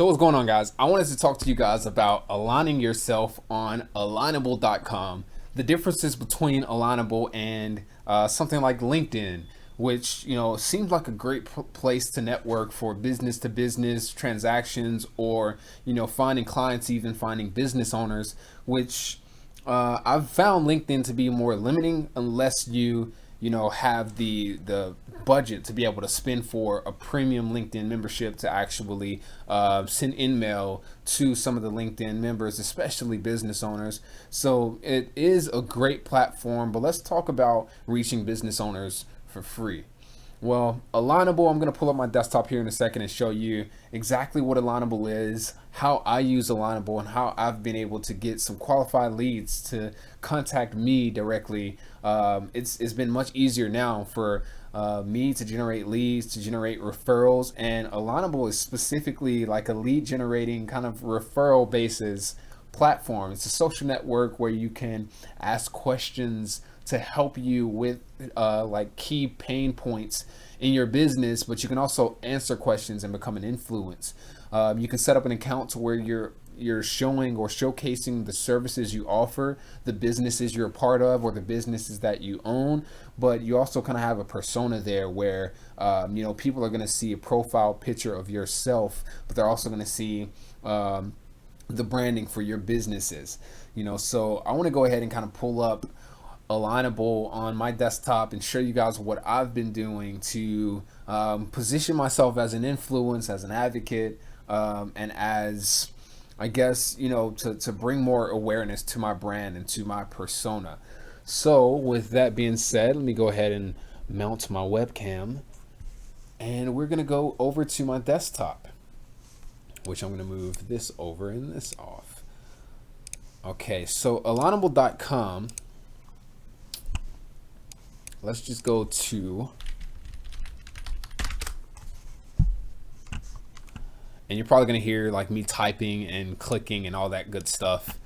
So what's going on, guys? I wanted to talk to you guys about aligning yourself on Alignable.com. The differences between Alignable and something like LinkedIn, which seems like a great place to network for business to business transactions, or finding clients, even finding business owners. Which I've found LinkedIn to be more limiting unless you have the budget to be able to spend for a premium LinkedIn membership to actually send email to some of the LinkedIn members, especially business owners. So it is a great platform, but let's talk about reaching business owners for free. Well, Alignable, I'm going to pull up my desktop here in a second and show you exactly what Alignable is, how I use Alignable, and how I've been able to get some qualified leads to contact me directly. It's been much easier now for me to generate leads, to generate referrals, and Alignable is specifically like a lead generating kind of referral basis platform. It's a social network where you can ask questions to help you with like key pain points in your business, but you can also answer questions and become an influence. You can set up an account to where you're showing or showcasing the services you offer, the businesses you're a part of, or the businesses that you own. But you also kind of have a persona there where people are going to see a profile picture of yourself, but they're also going to see the branding for your businesses. So I want to go ahead and kind of pull up Alignable on my desktop and show you guys what I've been doing to position myself as an influence, as an advocate, and as, I guess, to bring more awareness to my brand and to my persona. So with that being said, let me go ahead and mount my webcam, and we're gonna go over to my desktop, which I'm gonna move this over and this off. Okay, so Alignable.com. Let's just go to, and you're probably gonna hear like me typing and clicking and all that good stuff.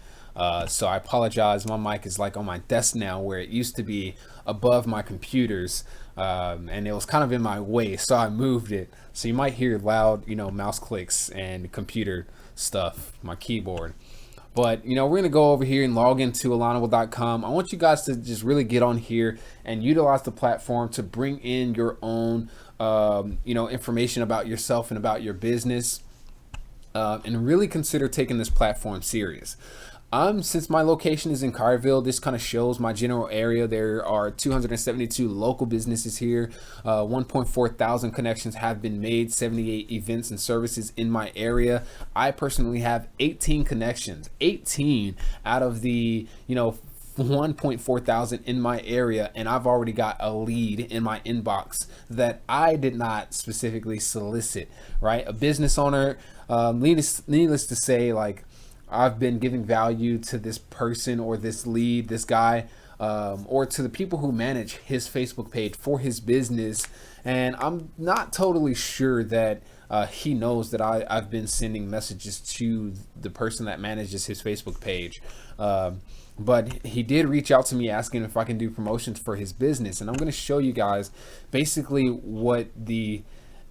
So I apologize. My mic is like on my desk now, where it used to be above my computers, and it was kind of in my way, so I moved it. So you might hear loud, mouse clicks and computer stuff, my keyboard. But we're gonna go over here and log into Alignable.com. I want you guys to just really get on here and utilize the platform to bring in your own information about yourself and about your business, and really consider taking this platform serious. Since my location is in Carville, this kind of shows my general area. There are 272 local businesses here. 1.4 thousand connections have been made, 78 events and services in my area. I personally have 18 connections, 18 out of the 1.4 thousand in my area, and I've already got a lead in my inbox that I did not specifically solicit, right? A business owner, needless to say, like, I've been giving value to this person or this lead, this guy, or to the people who manage his Facebook page for his business. And I'm not totally sure that he knows that I've been sending messages to the person that manages his Facebook page. But he did reach out to me asking if I can do promotions for his business. And I'm going to show you guys basically what the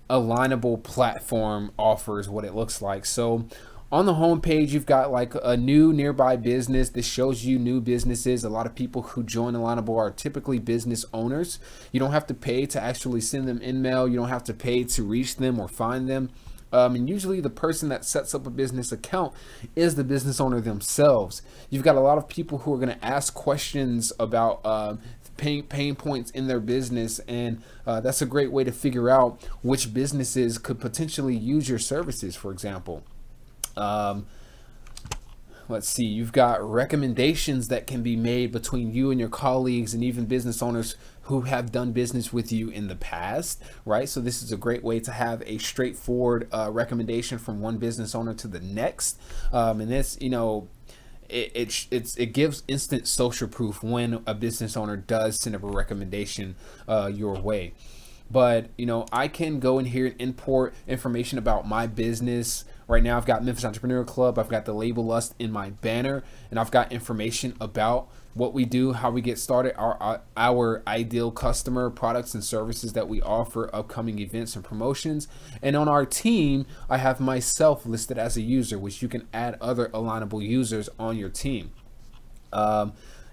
Alignable platform offers, what it looks like. So on the home page, you've got like a new nearby business. This shows you new businesses. A lot of people who join Alignable are typically business owners. You don't have to pay to actually send them email. You don't have to pay to reach them or find them. And usually the person that sets up a business account is the business owner themselves. You've got a lot of people who are going to ask questions about pain points in their business, and that's a great way to figure out which businesses could potentially use your services. For example, let's see, you've got recommendations that can be made between you and your colleagues and even business owners who have done business with you in the past, right? So this is a great way to have a straightforward recommendation from one business owner to the next. And this, it gives instant social proof when a business owner does send up a recommendation your way. But I can go in here and import information about my business, Right now I've got Memphis Entrepreneur Club, I've got the Label Lust in my banner, and I've got information about what we do, how we get started, our ideal customer, products and services that we offer, upcoming events and promotions. And on our team, I have myself listed as a user, which you can add other Alignable users on your team.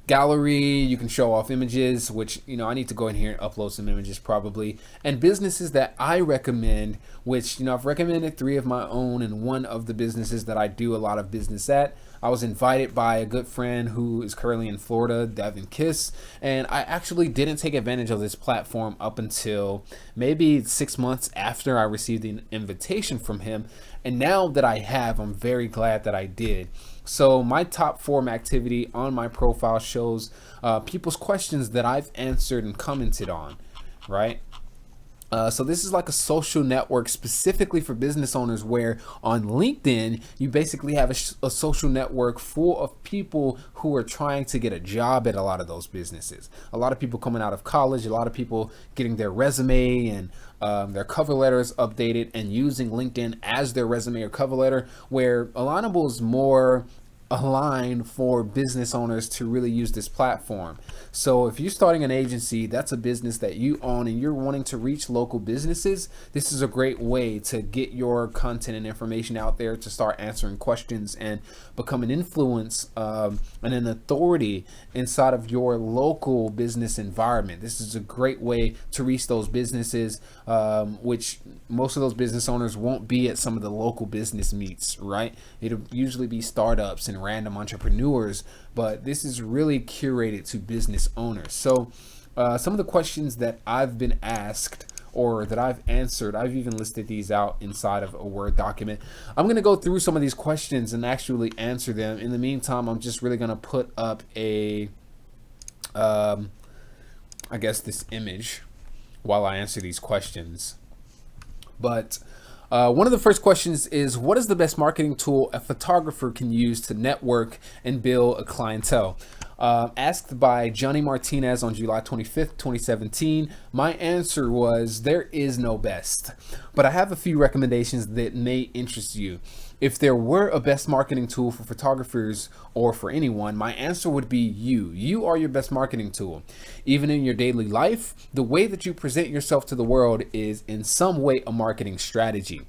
Gallery, you can show off images, which, I need to go in here and upload some images probably. And businesses that I recommend, which, I've recommended 3 of my own, and one of the businesses that I do a lot of business at. I was invited by a good friend who is currently in Florida, Devin Kiss, and I actually didn't take advantage of this platform up until maybe 6 months after I received an invitation from him. And now that I have, I'm very glad that I did. So my top form activity on my profile shows people's questions that I've answered and commented on, right? So this is like a social network specifically for business owners, where on LinkedIn, you basically have a social network full of people who are trying to get a job at a lot of those businesses. A lot of people coming out of college, a lot of people getting their resume and their cover letters updated and using LinkedIn as their resume or cover letter, where Alignable is more aligned for business owners to really use this platform. So if you're starting an agency, that's a business that you own, and you're wanting to reach local businesses, this is a great way to get your content and information out there, to start answering questions and become an influence and an authority inside of your local business environment. This is a great way to reach those businesses, which most of those business owners won't be at some of the local business meets, right? It'll usually be startups and random entrepreneurs, but this is really curated to business owners. So some of the questions that I've been asked or that I've answered, I've even listed these out inside of a Word document. I'm going to go through some of these questions and actually answer them. In the meantime, I'm just really going to put up I guess this image while I answer these questions. But one of the first questions is, what is the best marketing tool a photographer can use to network and build a clientele? Asked by Johnny Martinez on July 25th, 2017. My answer was, there is no best, but I have a few recommendations that may interest you. If there were a best marketing tool for photographers or for anyone, my answer would be you. You are your best marketing tool. Even in your daily life, the way that you present yourself to the world is in some way a marketing strategy.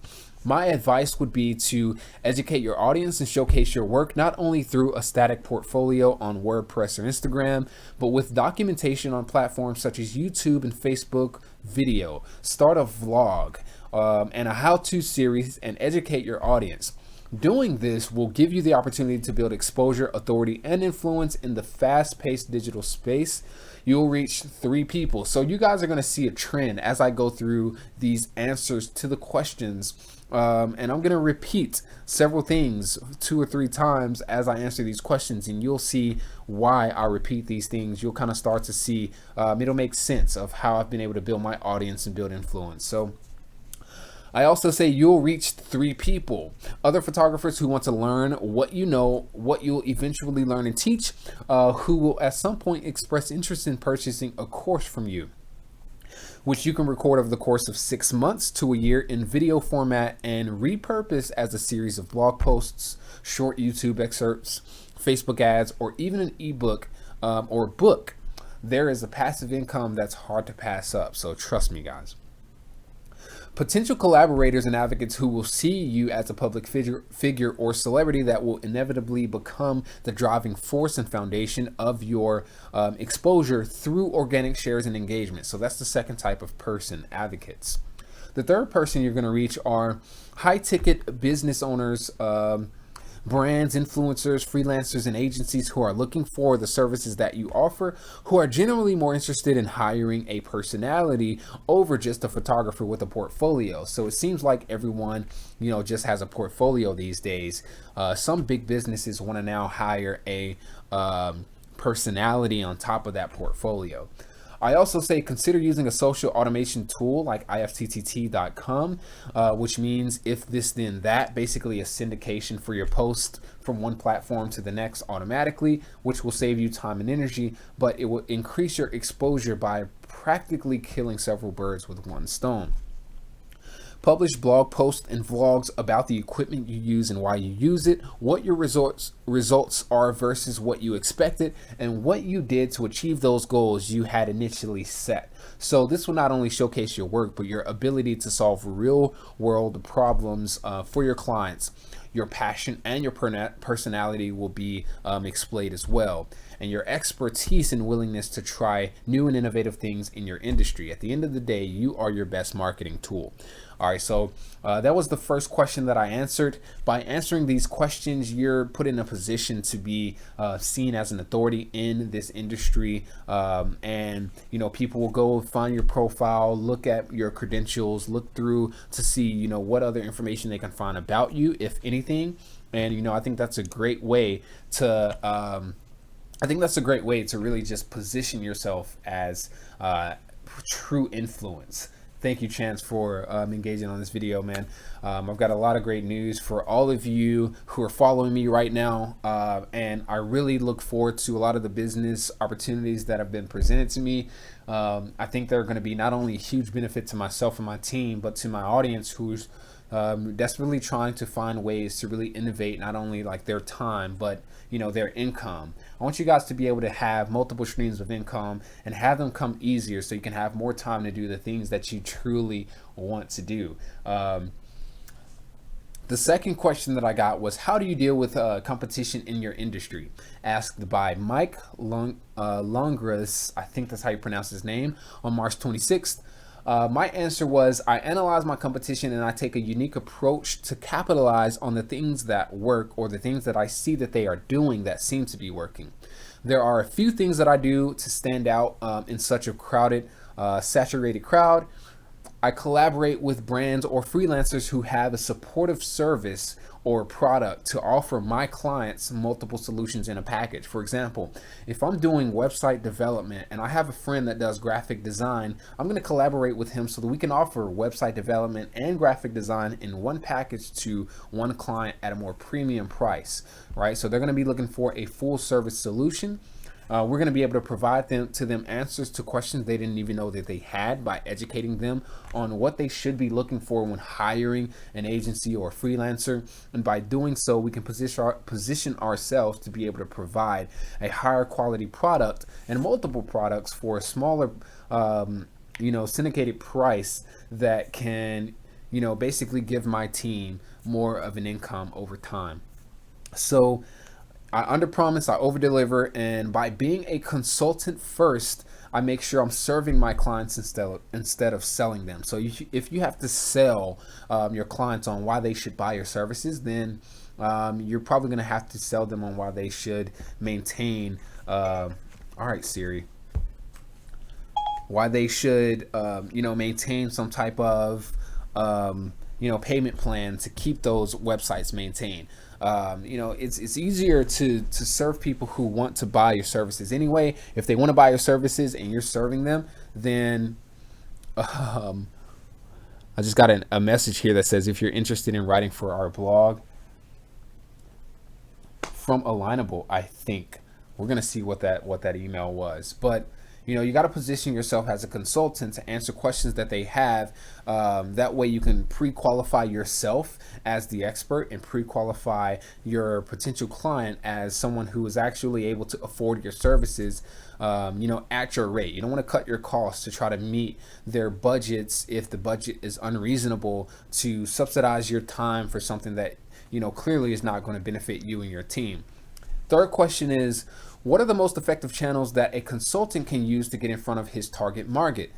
My advice would be to educate your audience and showcase your work, not only through a static portfolio on WordPress or Instagram, but with documentation on platforms such as YouTube and Facebook video. Start a vlog and a how-to series and educate your audience. Doing this will give you the opportunity to build exposure, authority, and influence in the fast-paced digital space. You'll reach 3 people. So you guys are going to see a trend as I go through these answers to the questions. And I'm going to repeat several things 2 or 3 times as I answer these questions, and you'll see why I repeat these things. You'll kind of start to see, it'll make sense of how I've been able to build my audience and build influence. So I also say you'll reach 3 people. Other photographers who want to learn what you know, what you'll eventually learn and teach, who will at some point express interest in purchasing a course from you, which you can record over the course of 6 months to a year in video format and repurpose as a series of blog posts, short YouTube excerpts, Facebook ads, or even an ebook or book. There is a passive income that's hard to pass up, so trust me, guys. Potential collaborators and advocates who will see you as a public figure or celebrity that will inevitably become the driving force and foundation of your exposure through organic shares and engagement. So that's the second type of person, advocates. The third person you're going to reach are high ticket business owners, brands, influencers, freelancers, and agencies who are looking for the services that you offer, who are generally more interested in hiring a personality over just a photographer with a portfolio. So it seems like everyone, just has a portfolio these days. Some big businesses want to now hire a personality on top of that portfolio. I also say consider using a social automation tool like ifttt.com, which means if this then that, basically a syndication for your post from one platform to the next automatically, which will save you time and energy, but it will increase your exposure by practically killing several birds with one stone. Publish blog posts and vlogs about the equipment you use and why you use it, what your results are versus what you expected, and what you did to achieve those goals you had initially set. So this will not only showcase your work, but your ability to solve real world problems for your clients. Your passion and your personality will be displayed as well, and your expertise and willingness to try new and innovative things in your industry. At the end of the day, you are your best marketing tool. All right, so that was the first question that I answered. By answering these questions, you're put in a position to be seen as an authority in this industry, and people will go find your profile, look at your credentials, look through to see what other information they can find about you, if anything. And I think that's a great way to really just position yourself as true influence. Thank you, Chance, for engaging on this video, man. I've got a lot of great news for all of you who are following me right now, and I really look forward to a lot of the business opportunities that have been presented to me. I think they're going to be not only a huge benefit to myself and my team, but to my audience who's desperately trying to find ways to really innovate not only like their time, but their income. I want you guys to be able to have multiple streams of income and have them come easier so you can have more time to do the things that you truly want to do. The second question that I got was, how do you deal with competition in your industry? Asked by Mike Longras, I think that's how you pronounce his name, on March 26th. My answer was, I analyze my competition and I take a unique approach to capitalize on the things that work, or the things that I see that they are doing that seem to be working. There are a few things that I do to stand out in such a crowded, saturated crowd. I collaborate with brands or freelancers who have a supportive service or product to offer my clients multiple solutions in a package. For example, if I'm doing website development and I have a friend that does graphic design, I'm going to collaborate with him so that we can offer website development and graphic design in one package to one client at a more premium price, right? So they're going to be looking for a full service solution. We're going to be able to provide them answers to questions they didn't even know that they had, by educating them on what they should be looking for when hiring an agency or a freelancer. And by doing so, we can position ourselves to be able to provide a higher quality product and multiple products for a smaller, syndicated price that can, basically give my team more of an income over time. So I underpromise, I overdeliver, and by being a consultant first, I make sure I'm serving my clients instead of selling them. So if you have to sell your clients on why they should buy your services, then you're probably going to have to sell them on why they should maintain. All right, Siri. Why they should, maintain some type of, payment plan to keep those websites maintained. It's easier to serve people who want to buy your services anyway. If they want to buy your services and you're serving them, then I just got a message here that says, if you're interested in writing for our blog, from Alignable, I think. We're gonna see what that email was, but you got to position yourself as a consultant to answer questions that they have. That way you can pre-qualify yourself as the expert and pre-qualify your potential client as someone who is actually able to afford your services, at your rate. You don't want to cut your costs to try to meet their budgets if the budget is unreasonable, to subsidize your time for something that, clearly is not going to benefit you and your team. Third question is, what are the most effective channels that a consultant can use to get in front of his target market?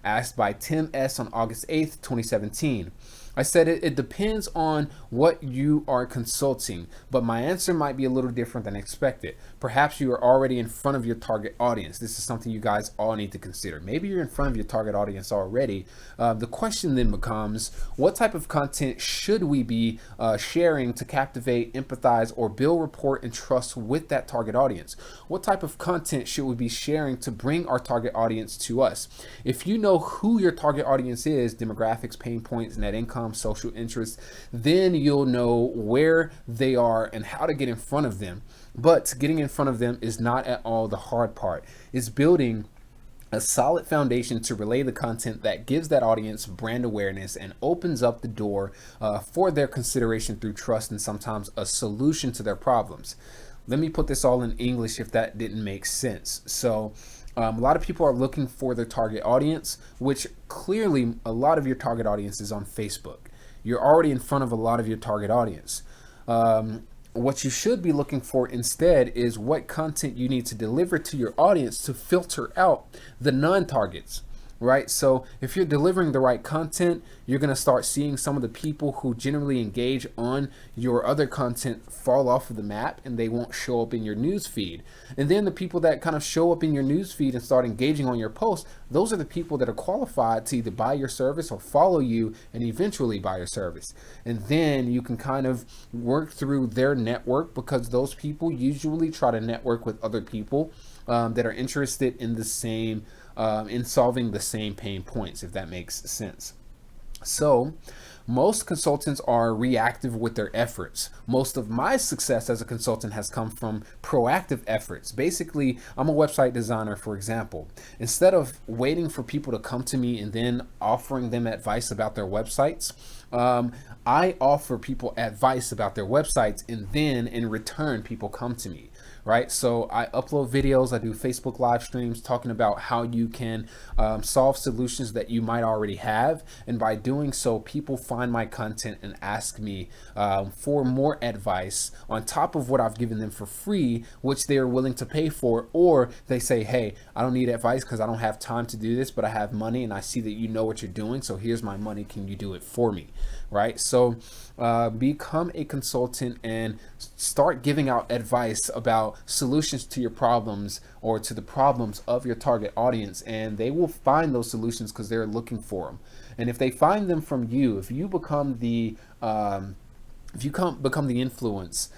Asked by Tim S. on August 8th, 2017. I said it depends on what you are consulting, but my answer might be a little different than expected. Perhaps you are already in front of your target audience. This is something you guys all need to consider. Maybe you're in front of your target audience already. The question then becomes, what type of content should we be sharing to captivate, empathize, or build rapport and trust with that target audience? What type of content should we be sharing to bring our target audience to us? If you know who your target audience is, demographics, pain points, net income, social interests, then you'll know where they are and how to get in front of them. But getting in front of them is not at all the hard part. It's building A solid foundation to relay the content that gives that audience brand awareness and opens up the door for their consideration through trust and sometimes a solution to their problems. Let me put this all in English if that didn't make sense. So, a lot of people are looking for their target audience, which clearly a lot of your target audience is on Facebook. You're already in front of a lot of your target audience. What you should be looking for instead is what content you need to deliver to your audience to filter out the non-targets, right? So if you're delivering the right content, you're going to start seeing some of the people who generally engage on your other content fall off of the map, and they won't show up in your news feed. And then the people that kind of show up in your news feed and start engaging on your posts, those are the people that are qualified to either buy your service or follow you and eventually buy your service. And then you can kind of work through their network, because those people usually try to network with other people that are interested in the same in solving the same pain points, if that makes sense. So most consultants are reactive with their efforts. Most of my success as a consultant has come from proactive efforts. Basically, I'm a website designer, for example. Instead of waiting for people to come to me and then offering them advice about their websites, I offer people advice about their websites, and then in return, people come to me. Right, so I upload videos, I do Facebook live streams talking about how you can solve solutions that you might already have, and by doing so, people find my content and ask me for more advice on top of what I've given them for free, which they are willing to pay for. Or they say, hey, I don't need advice because I don't have time to do this, but I have money and I see that you know what you're doing, so here's my money, can you do it for me? Right, so become a consultant and start giving out advice about solutions to your problems or to the problems of your target audience, and they will find those solutions because they're looking for them. And if they find them from you, if you become the influence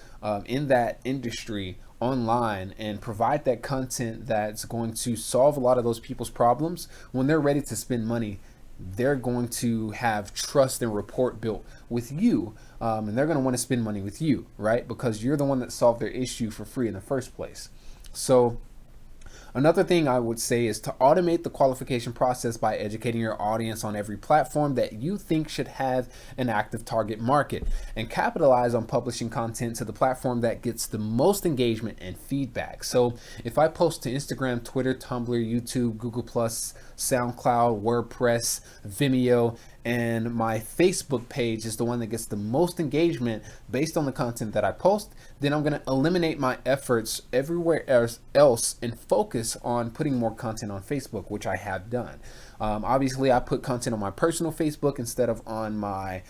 in that industry online and provide that content that's going to solve a lot of those people's problems, when they're ready to spend money, they're going to have trust and rapport built with you, and they're going to want to spend money with you, right? Because you're the one that solved their issue for free in the first place. So another thing I would say is to automate the qualification process by educating your audience on every platform that you think should have an active target market, and capitalize on publishing content to the platform that gets the most engagement and feedback. So if I post to Instagram, Twitter, Tumblr, YouTube, Google+, SoundCloud, WordPress, Vimeo, and my Facebook page is the one that gets the most engagement based on the content that I post, then I'm going to eliminate my efforts everywhere else and focus on putting more content on Facebook, which I have done. Obviously, I put content on my personal Facebook instead of on my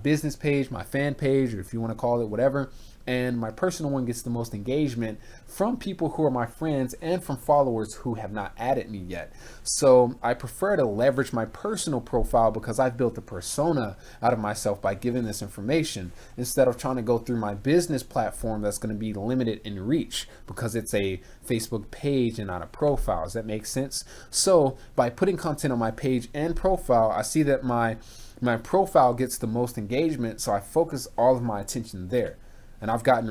business page, my fan page, or if you want to call it whatever. And my personal one gets the most engagement from people who are my friends and from followers who have not added me yet. So I prefer to leverage my personal profile because I've built a persona out of myself by giving this information, instead of trying to go through my business platform that's going to be limited in reach because it's a Facebook page and not a profile. Does that make sense? So by putting content on my page and profile, I see that my profile gets the most engagement, so I focus all of my attention there. And I've gotten a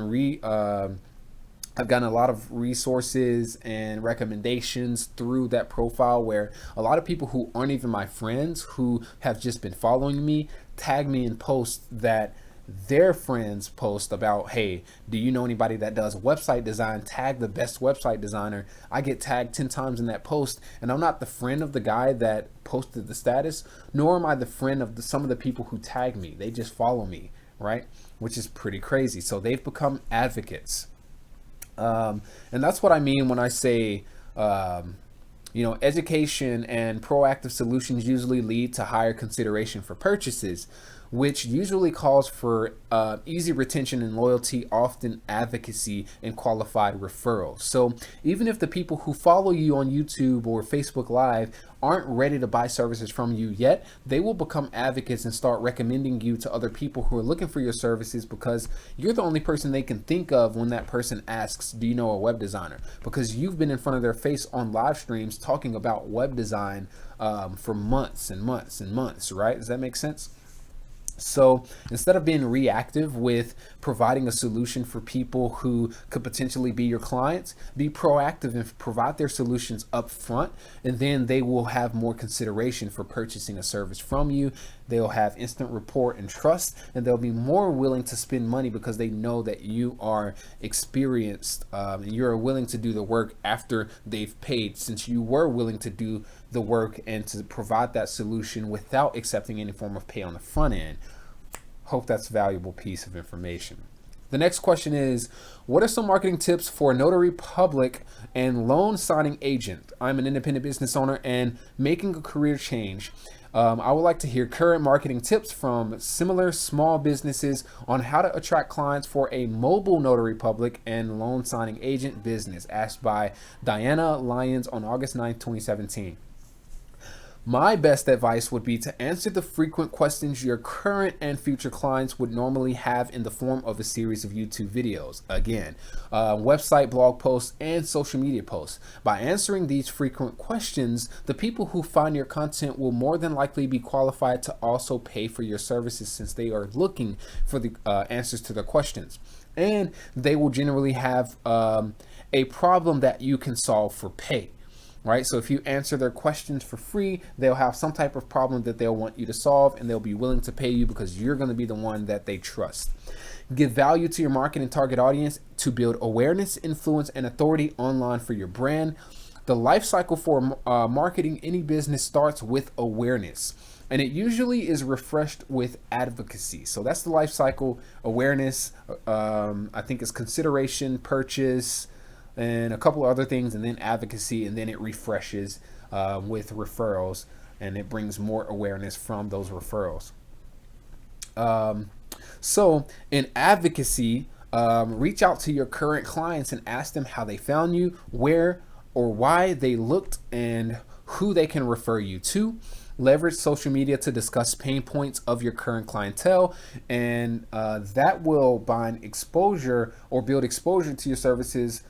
lot of resources and recommendations through that profile, where a lot of people who aren't even my friends, who have just been following me, tag me in posts that their friends post about, hey, do you know anybody that does website design? Tag the best website designer. I get tagged 10 times in that post, and I'm not the friend of the guy that posted the status, nor am I the friend of some of the people who tag me. They just follow me, right? Which is pretty crazy. So they've become advocates. And that's what I mean when I say, education and proactive solutions usually lead to higher consideration for purchases, which usually calls for easy retention and loyalty, often advocacy and qualified referrals. So even if the people who follow you on YouTube or Facebook Live aren't ready to buy services from you yet, they will become advocates and start recommending you to other people who are looking for your services, because you're the only person they can think of when that person asks, do you know a web designer? Because you've been in front of their face on live streams talking about web design for months and months and months, right? Does that make sense? So instead of being reactive with providing a solution for people who could potentially be your clients, be proactive and provide their solutions up front, and then they will have more consideration for purchasing a service from you. They'll have instant rapport and trust, and they'll be more willing to spend money because they know that you are experienced and you're willing to do the work after they've paid, since you were willing to do the work and to provide that solution without accepting any form of pay on the front end. Hope that's a valuable piece of information. The next question is, what are some marketing tips for a notary public and loan signing agent? I'm an independent business owner and making a career change. I would like to hear current marketing tips from similar small businesses on how to attract clients for a mobile notary public and loan signing agent business, asked by Diana Lyons on August 9th, 2017. My best advice would be to answer the frequent questions your current and future clients would normally have in the form of a series of YouTube videos. Again, website, blog posts, and social media posts. By answering these frequent questions, the people who find your content will more than likely be qualified to also pay for your services, since they are looking for the answers to their questions. And they will generally have a problem that you can solve for pay. Right? So if you answer their questions for free, they'll have some type of problem that they'll want you to solve, and they'll be willing to pay you because you're going to be the one that they trust. Give value to your market and target audience to build awareness, influence, and authority online for your brand. The life cycle for marketing any business starts with awareness, and it usually is refreshed with advocacy. So that's the life cycle. Awareness, I think, is consideration, purchase, and a couple of other things, and then advocacy, and then it refreshes with referrals, and it brings more awareness from those referrals. So in advocacy, reach out to your current clients and ask them how they found you, where or why they looked, and who they can refer you to. Leverage social media to discuss pain points of your current clientele, and that will bind exposure or build exposure to your services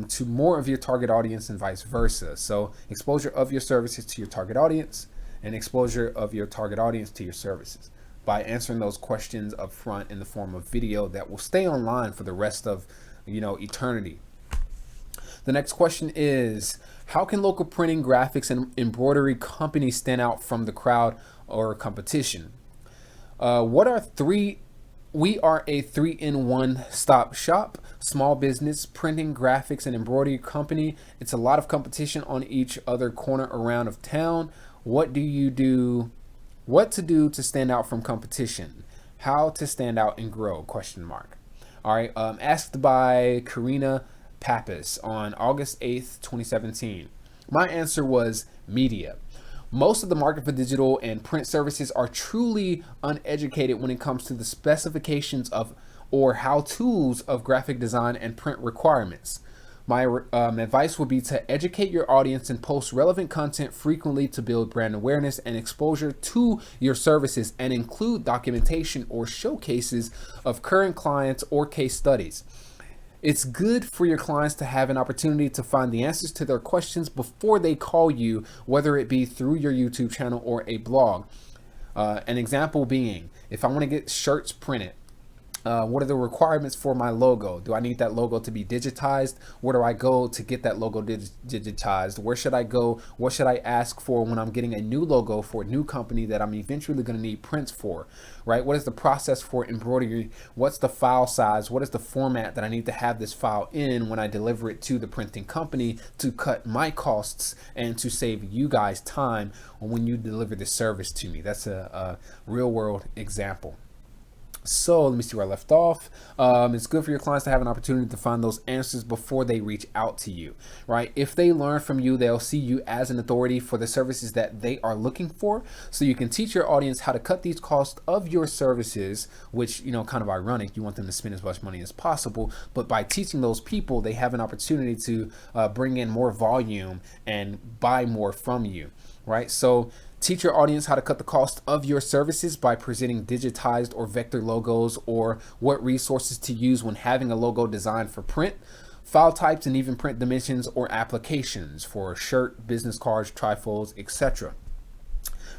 to more of your target audience, and vice versa. So exposure of your services to your target audience, and exposure of your target audience to your services, by answering those questions up front in the form of video that will stay online for the rest of eternity. The next question is, how can local printing, graphics, and embroidery companies stand out from the crowd or competition? We are a 3-in-1 stop shop, small business, printing, graphics, and embroidery company. It's a lot of competition on each other corner around of town. What to do to stand out from competition? How to stand out and grow? ? All right, asked by Karina Pappas on August 8th, 2017. My answer was media. Most of the market for digital and print services are truly uneducated when it comes to the specifications of or how-tos of graphic design and print requirements. My advice would be to educate your audience and post relevant content frequently to build brand awareness and exposure to your services, and include documentation or showcases of current clients or case studies. It's good for your clients to have an opportunity to find the answers to their questions before they call you, whether it be through your YouTube channel or a blog. An example being, if I want to get shirts printed, what are the requirements for my logo? Do I need that logo to be digitized? Where do I go to get that logo digitized? Where should I go? What should I ask for when I'm getting a new logo for a new company that I'm eventually going to need prints for, right? What is the process for embroidery? What's the file size? What is the format that I need to have this file in when I deliver it to the printing company to cut my costs and to save you guys time when you deliver this service to me? That's a real world example. So let me see where I left off. It's good for your clients to have an opportunity to find those answers before they reach out to you, right? If they learn from you, they'll see you as an authority for the services that they are looking for. So you can teach your audience how to cut these costs of your services, which, kind of ironic. You want them to spend as much money as possible, but by teaching those people, they have an opportunity to bring in more volume and buy more from you, right? So teach your audience how to cut the cost of your services by presenting digitized or vector logos, or what resources to use when having a logo designed for print, file types, and even print dimensions or applications for shirt, business cards, trifolds, etc.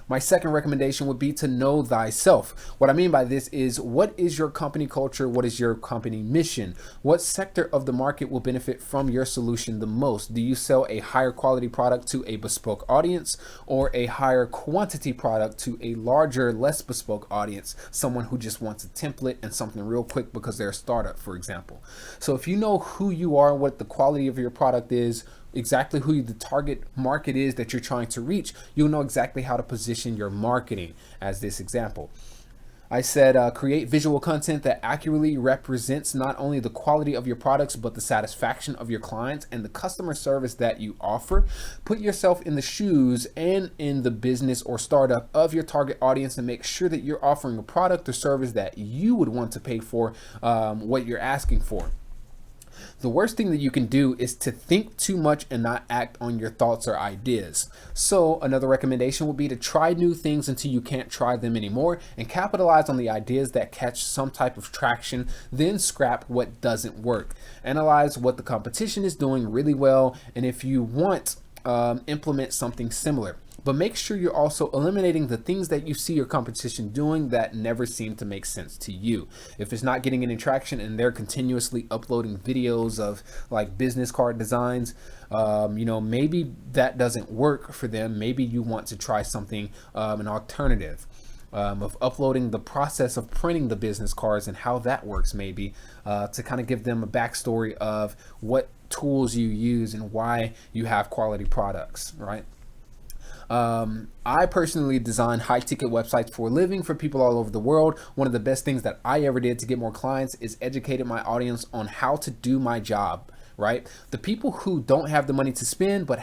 My second recommendation would be to know thyself. What I mean by this is, what is your company culture? What is your company mission? What sector of the market will benefit from your solution the most? Do you sell a higher quality product to a bespoke audience, or a higher quantity product to a larger, less bespoke audience? Someone who just wants a template and something real quick because they're a startup, for example. So if you know who you are, what the quality of your product is, exactly who the target market is that you're trying to reach, you'll know exactly how to position your marketing. As this example, I said, create visual content that accurately represents not only the quality of your products, but the satisfaction of your clients and the customer service that you offer. Put yourself in the shoes and in the business or startup of your target audience, and make sure that you're offering a product or service that you would want to pay for what you're asking for. The worst thing that you can do is to think too much and not act on your thoughts or ideas. So another recommendation would be to try new things until you can't try them anymore, and capitalize on the ideas that catch some type of traction, then scrap what doesn't work. Analyze what the competition is doing really well, and if you want, implement something similar. But make sure you're also eliminating the things that you see your competition doing that never seem to make sense to you. If it's not getting any traction and they're continuously uploading videos of like business card designs, maybe that doesn't work for them. Maybe you want to try something, an alternative. Of uploading the process of printing the business cards and how that works, maybe to kind of give them a backstory of what tools you use and why you have quality products, right? I personally design high ticket websites for a living for people all over the world. One of the best things that I ever did to get more clients is educated my audience on how to do my job, right? The people who don't have the money to spend, but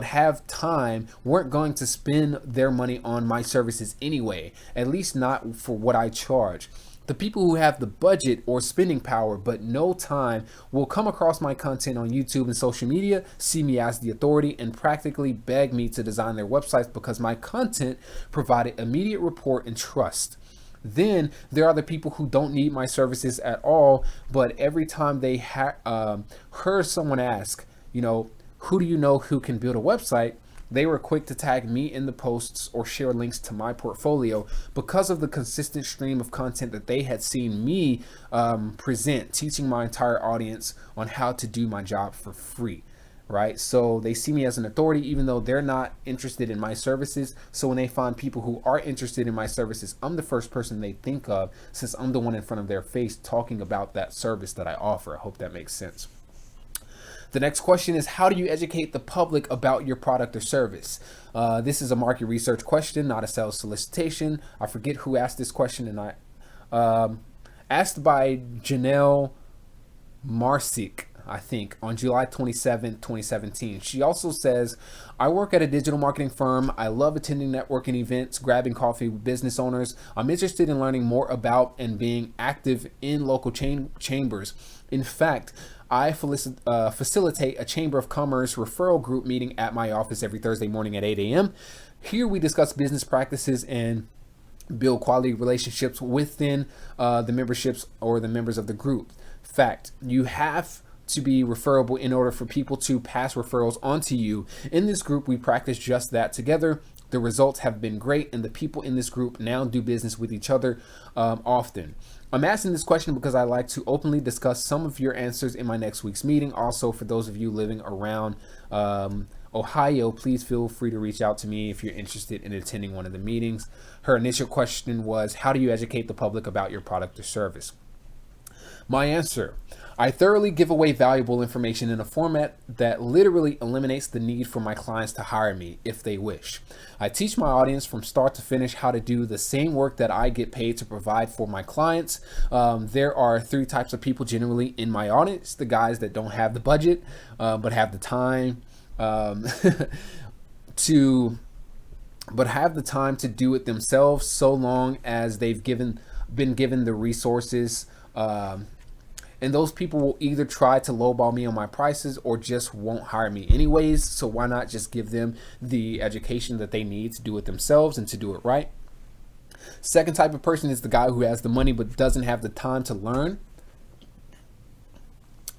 have time, weren't going to spend their money on my services anyway, at least not for what I charge. The people who have the budget or spending power but no time will come across my content on YouTube and social media, see me as the authority, and practically beg me to design their websites because my content provided immediate rapport and trust. Then there are the people who don't need my services at all, but every time they heard someone ask, who do you know who can build a website, they were quick to tag me in the posts or share links to my portfolio because of the consistent stream of content that they had seen me present, teaching my entire audience on how to do my job for free, right? So they see me as an authority, even though they're not interested in my services. So when they find people who are interested in my services, I'm the first person they think of, since I'm the one in front of their face talking about that service that I offer. I hope that makes sense. The next question is, how do you educate the public about your product or service? This is a market research question, not a sales solicitation. I forget who asked this question, and I asked by Janelle Marsick, I think, on July 27, 2017. She also says, I work at a digital marketing firm. I love attending networking events, grabbing coffee with business owners. I'm interested in learning more about and being active in local chambers. In fact, I facilitate a Chamber of Commerce referral group meeting at my office every Thursday morning at 8 a.m. Here we discuss business practices and build quality relationships within the memberships or the members of the group. Fact, you have to be referable in order for people to pass referrals onto you. In this group, we practice just that together. The results have been great, and the people in this group now do business with each other often. I'm asking this question because I like to openly discuss some of your answers in my next week's meeting. Also, for those of you living around Ohio, please feel free to reach out to me if you're interested in attending one of the meetings. Her initial question was, how do you educate the public about your product or service? My answer, I thoroughly give away valuable information in a format that literally eliminates the need for my clients to hire me if they wish. I teach my audience from start to finish how to do the same work that I get paid to provide for my clients. There are three types of people generally in my audience: the guys that don't have the budget, but have the time to do it themselves, so long as they've been given the resources. And those people will either try to lowball me on my prices or just won't hire me anyways. So why not just give them the education that they need to do it themselves and to do it right? Second type of person is the guy who has the money but doesn't have the time to learn.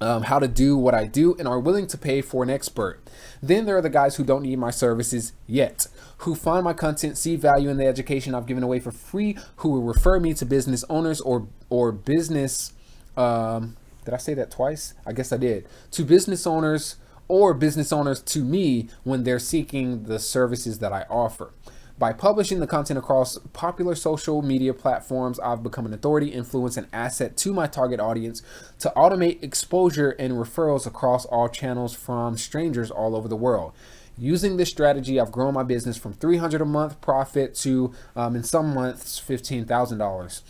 how to do what I do and are willing to pay for an expert. Then there are the guys who don't need my services yet, who find my content, see value in the education I've given away for free, who will refer me to business owners or business, did I say that twice? I guess I did. To business owners or business owners to me when they're seeking the services that I offer. By publishing the content across popular social media platforms, I've become an authority, influence, and asset to my target audience to automate exposure and referrals across all channels from strangers all over the world. Using this strategy, I've grown my business from $300 a month profit to, in some months, $15,000.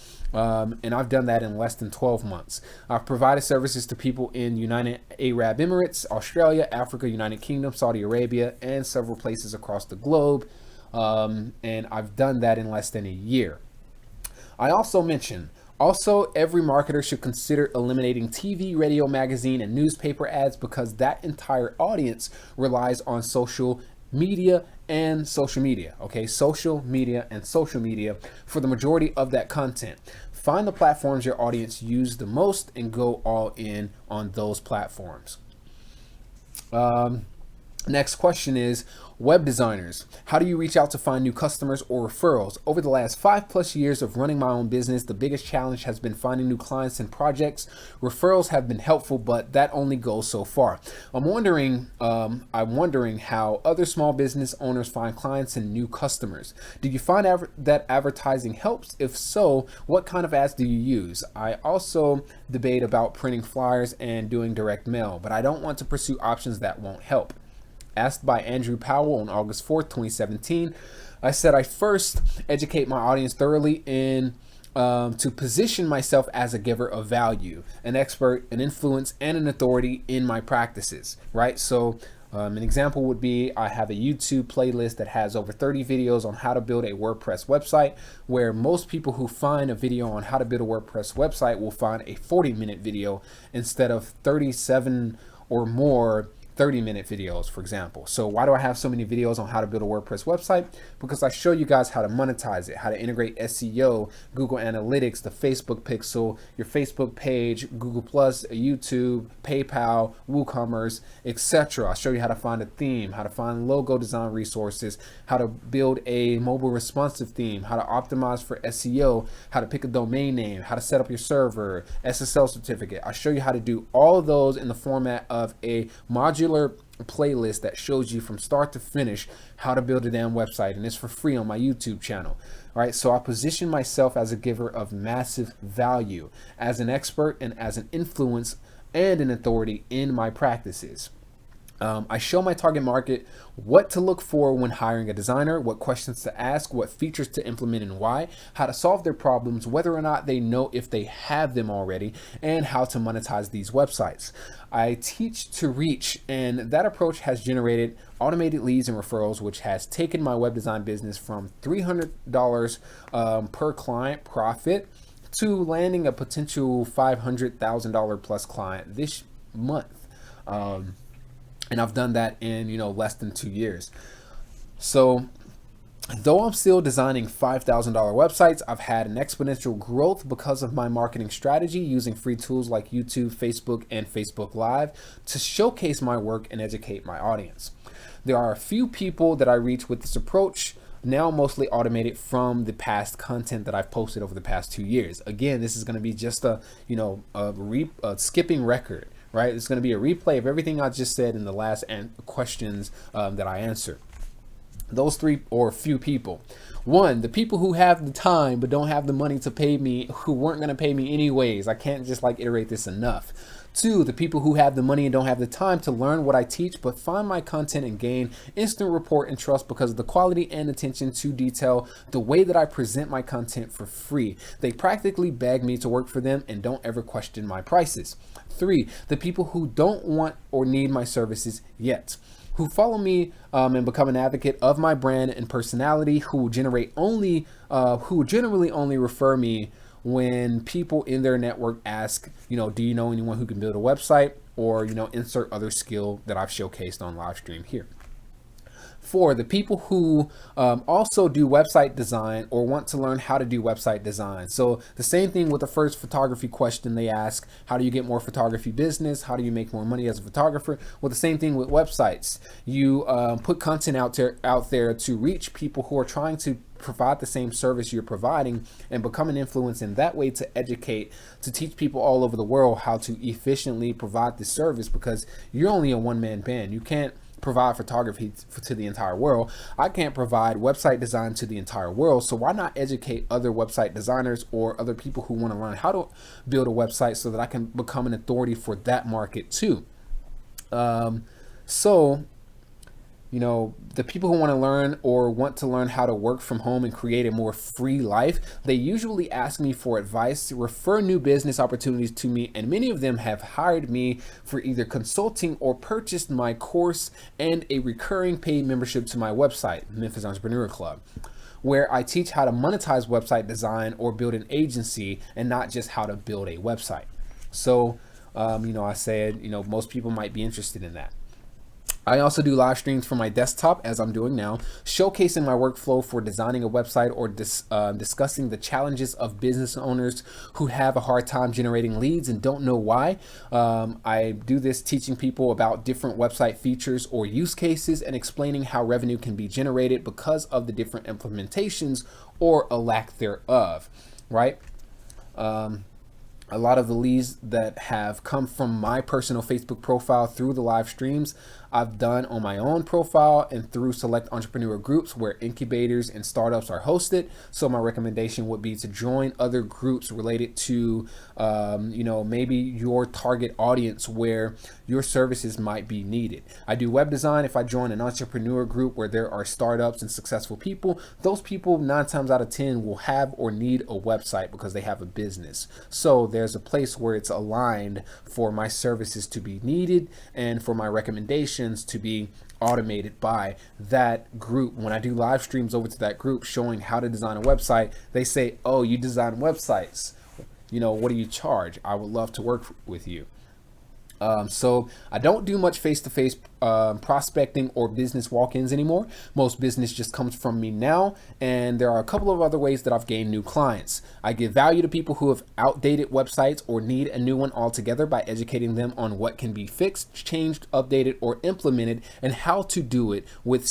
And I've done that in less than 12 months. I've provided services to people in United Arab Emirates, Australia, Africa, United Kingdom, Saudi Arabia, and several places across the globe. And I've done that in less than a year. I also mentioned, every marketer should consider eliminating TV, radio, magazine, and newspaper ads because that entire audience relies on social media and social media. Okay, social media and social media for the majority of that content. Find the platforms your audience use the most and go all in on those platforms. Next question is, web designers, how do you reach out to find new customers or referrals? Over the last 5+ years of running my own business, the biggest challenge has been finding new clients and projects. Referrals have been helpful, but that only goes so far. I'm wondering how other small business owners find clients and new customers. Do you find that advertising helps? If so, what kind of ads do you use? I also debate about printing flyers and doing direct mail, but I don't want to pursue options that won't help. Asked by Andrew Powell on August 4th, 2017, I said I first educate my audience thoroughly to position myself as a giver of value, an expert, an influence, and an authority in my practices, right? So an example would be I have a YouTube playlist that has over 30 videos on how to build a WordPress website, where most people who find a video on how to build a WordPress website will find a 40-minute video instead of 37 or more 30-minute videos, for example. So why do I have so many videos on how to build a WordPress website? Because I show you guys how to monetize it, how to integrate SEO, Google Analytics, the Facebook pixel, your Facebook page, Google Plus, YouTube, PayPal, WooCommerce, etc. I'll show you how to find a theme, how to find logo design resources, how to build a mobile responsive theme, how to optimize for SEO, how to pick a domain name, how to set up your server, SSL certificate. I'll show you how to do all of those in the format of a modular playlist that shows you from start to finish how to build a damn website, and it's for free on my YouTube channel. All right, so I position myself as a giver of massive value, as an expert and as an influence and an authority in my practices. I show my target market what to look for when hiring a designer, what questions to ask, what features to implement and why, how to solve their problems, whether or not they know if they have them already, and how to monetize these websites. I teach to reach, and that approach has generated automated leads and referrals, which has taken my web design business from $300 per client profit to landing a potential $500,000 plus client this month. And I've done that in, less than 2 years. So though I'm still designing $5,000 websites, I've had an exponential growth because of my marketing strategy using free tools like YouTube, Facebook, and Facebook Live to showcase my work and educate my audience. There are a few people that I reach with this approach, now mostly automated from the past content that I've posted over the past 2 years. Again, this is going to be just a skipping record. Right? It's going to be a replay of everything I just said in the last questions that I answered. Those three or few people. One, the people who have the time but don't have the money to pay me, who weren't going to pay me anyways. I can't just iterate this enough. Two, the people who have the money and don't have the time to learn what I teach but find my content and gain instant rapport and trust because of the quality and attention to detail, the way that I present my content for free. They practically beg me to work for them and don't ever question my prices. Three, the people who don't want or need my services yet, who follow me and become an advocate of my brand and personality, who generally only refer me when people in their network ask, do you know anyone who can build a website, or insert other skill that I've showcased on live stream here. For the people who also do website design or want to learn how to do website design. So the same thing with the first photography question they ask: how do you get more photography business? How do you make more money as a photographer? Well, the same thing with websites. You put content out there to reach people who are trying to provide the same service you're providing and become an influence in that way, to educate, to teach people all over the world how to efficiently provide this service, because you're only a one-man band. You can't provide photography to the entire world. I can't provide website design to the entire world. So why not educate other website designers or other people who want to learn how to build a website so that I can become an authority for that market too. The people who want to learn or want to learn how to work from home and create a more free life, they usually ask me for advice, refer new business opportunities to me, and many of them have hired me for either consulting or purchased my course and a recurring paid membership to my website, Memphis Entrepreneur Club, where I teach how to monetize website design or build an agency, and not just how to build a website. So, I said, most people might be interested in that. I also do live streams from my desktop, as I'm doing now, showcasing my workflow for designing a website or discussing the challenges of business owners who have a hard time generating leads and don't know why. I do this teaching people about different website features or use cases and explaining how revenue can be generated because of the different implementations or a lack thereof, right? A lot of the leads that have come from my personal Facebook profile through the live streams I've done on my own profile and through select entrepreneur groups where incubators and startups are hosted. So my recommendation would be to join other groups related to, maybe your target audience where your services might be needed. I do web design. If I join an entrepreneur group where there are startups and successful people, those people 9 times out of 10 will have or need a website because they have a business. So there's a place where it's aligned for my services to be needed and for my recommendations to be automated by that group. When I do live streams over to that group showing how to design a website, they say, "Oh, you design websites. What do you charge? I would love to work with you." So I don't do much face-to-face prospecting or business walk-ins anymore. Most business just comes from me now, and there are a couple of other ways that I've gained new clients. I give value to people who have outdated websites or need a new one altogether by educating them on what can be fixed, changed, updated, or implemented, and how to do it with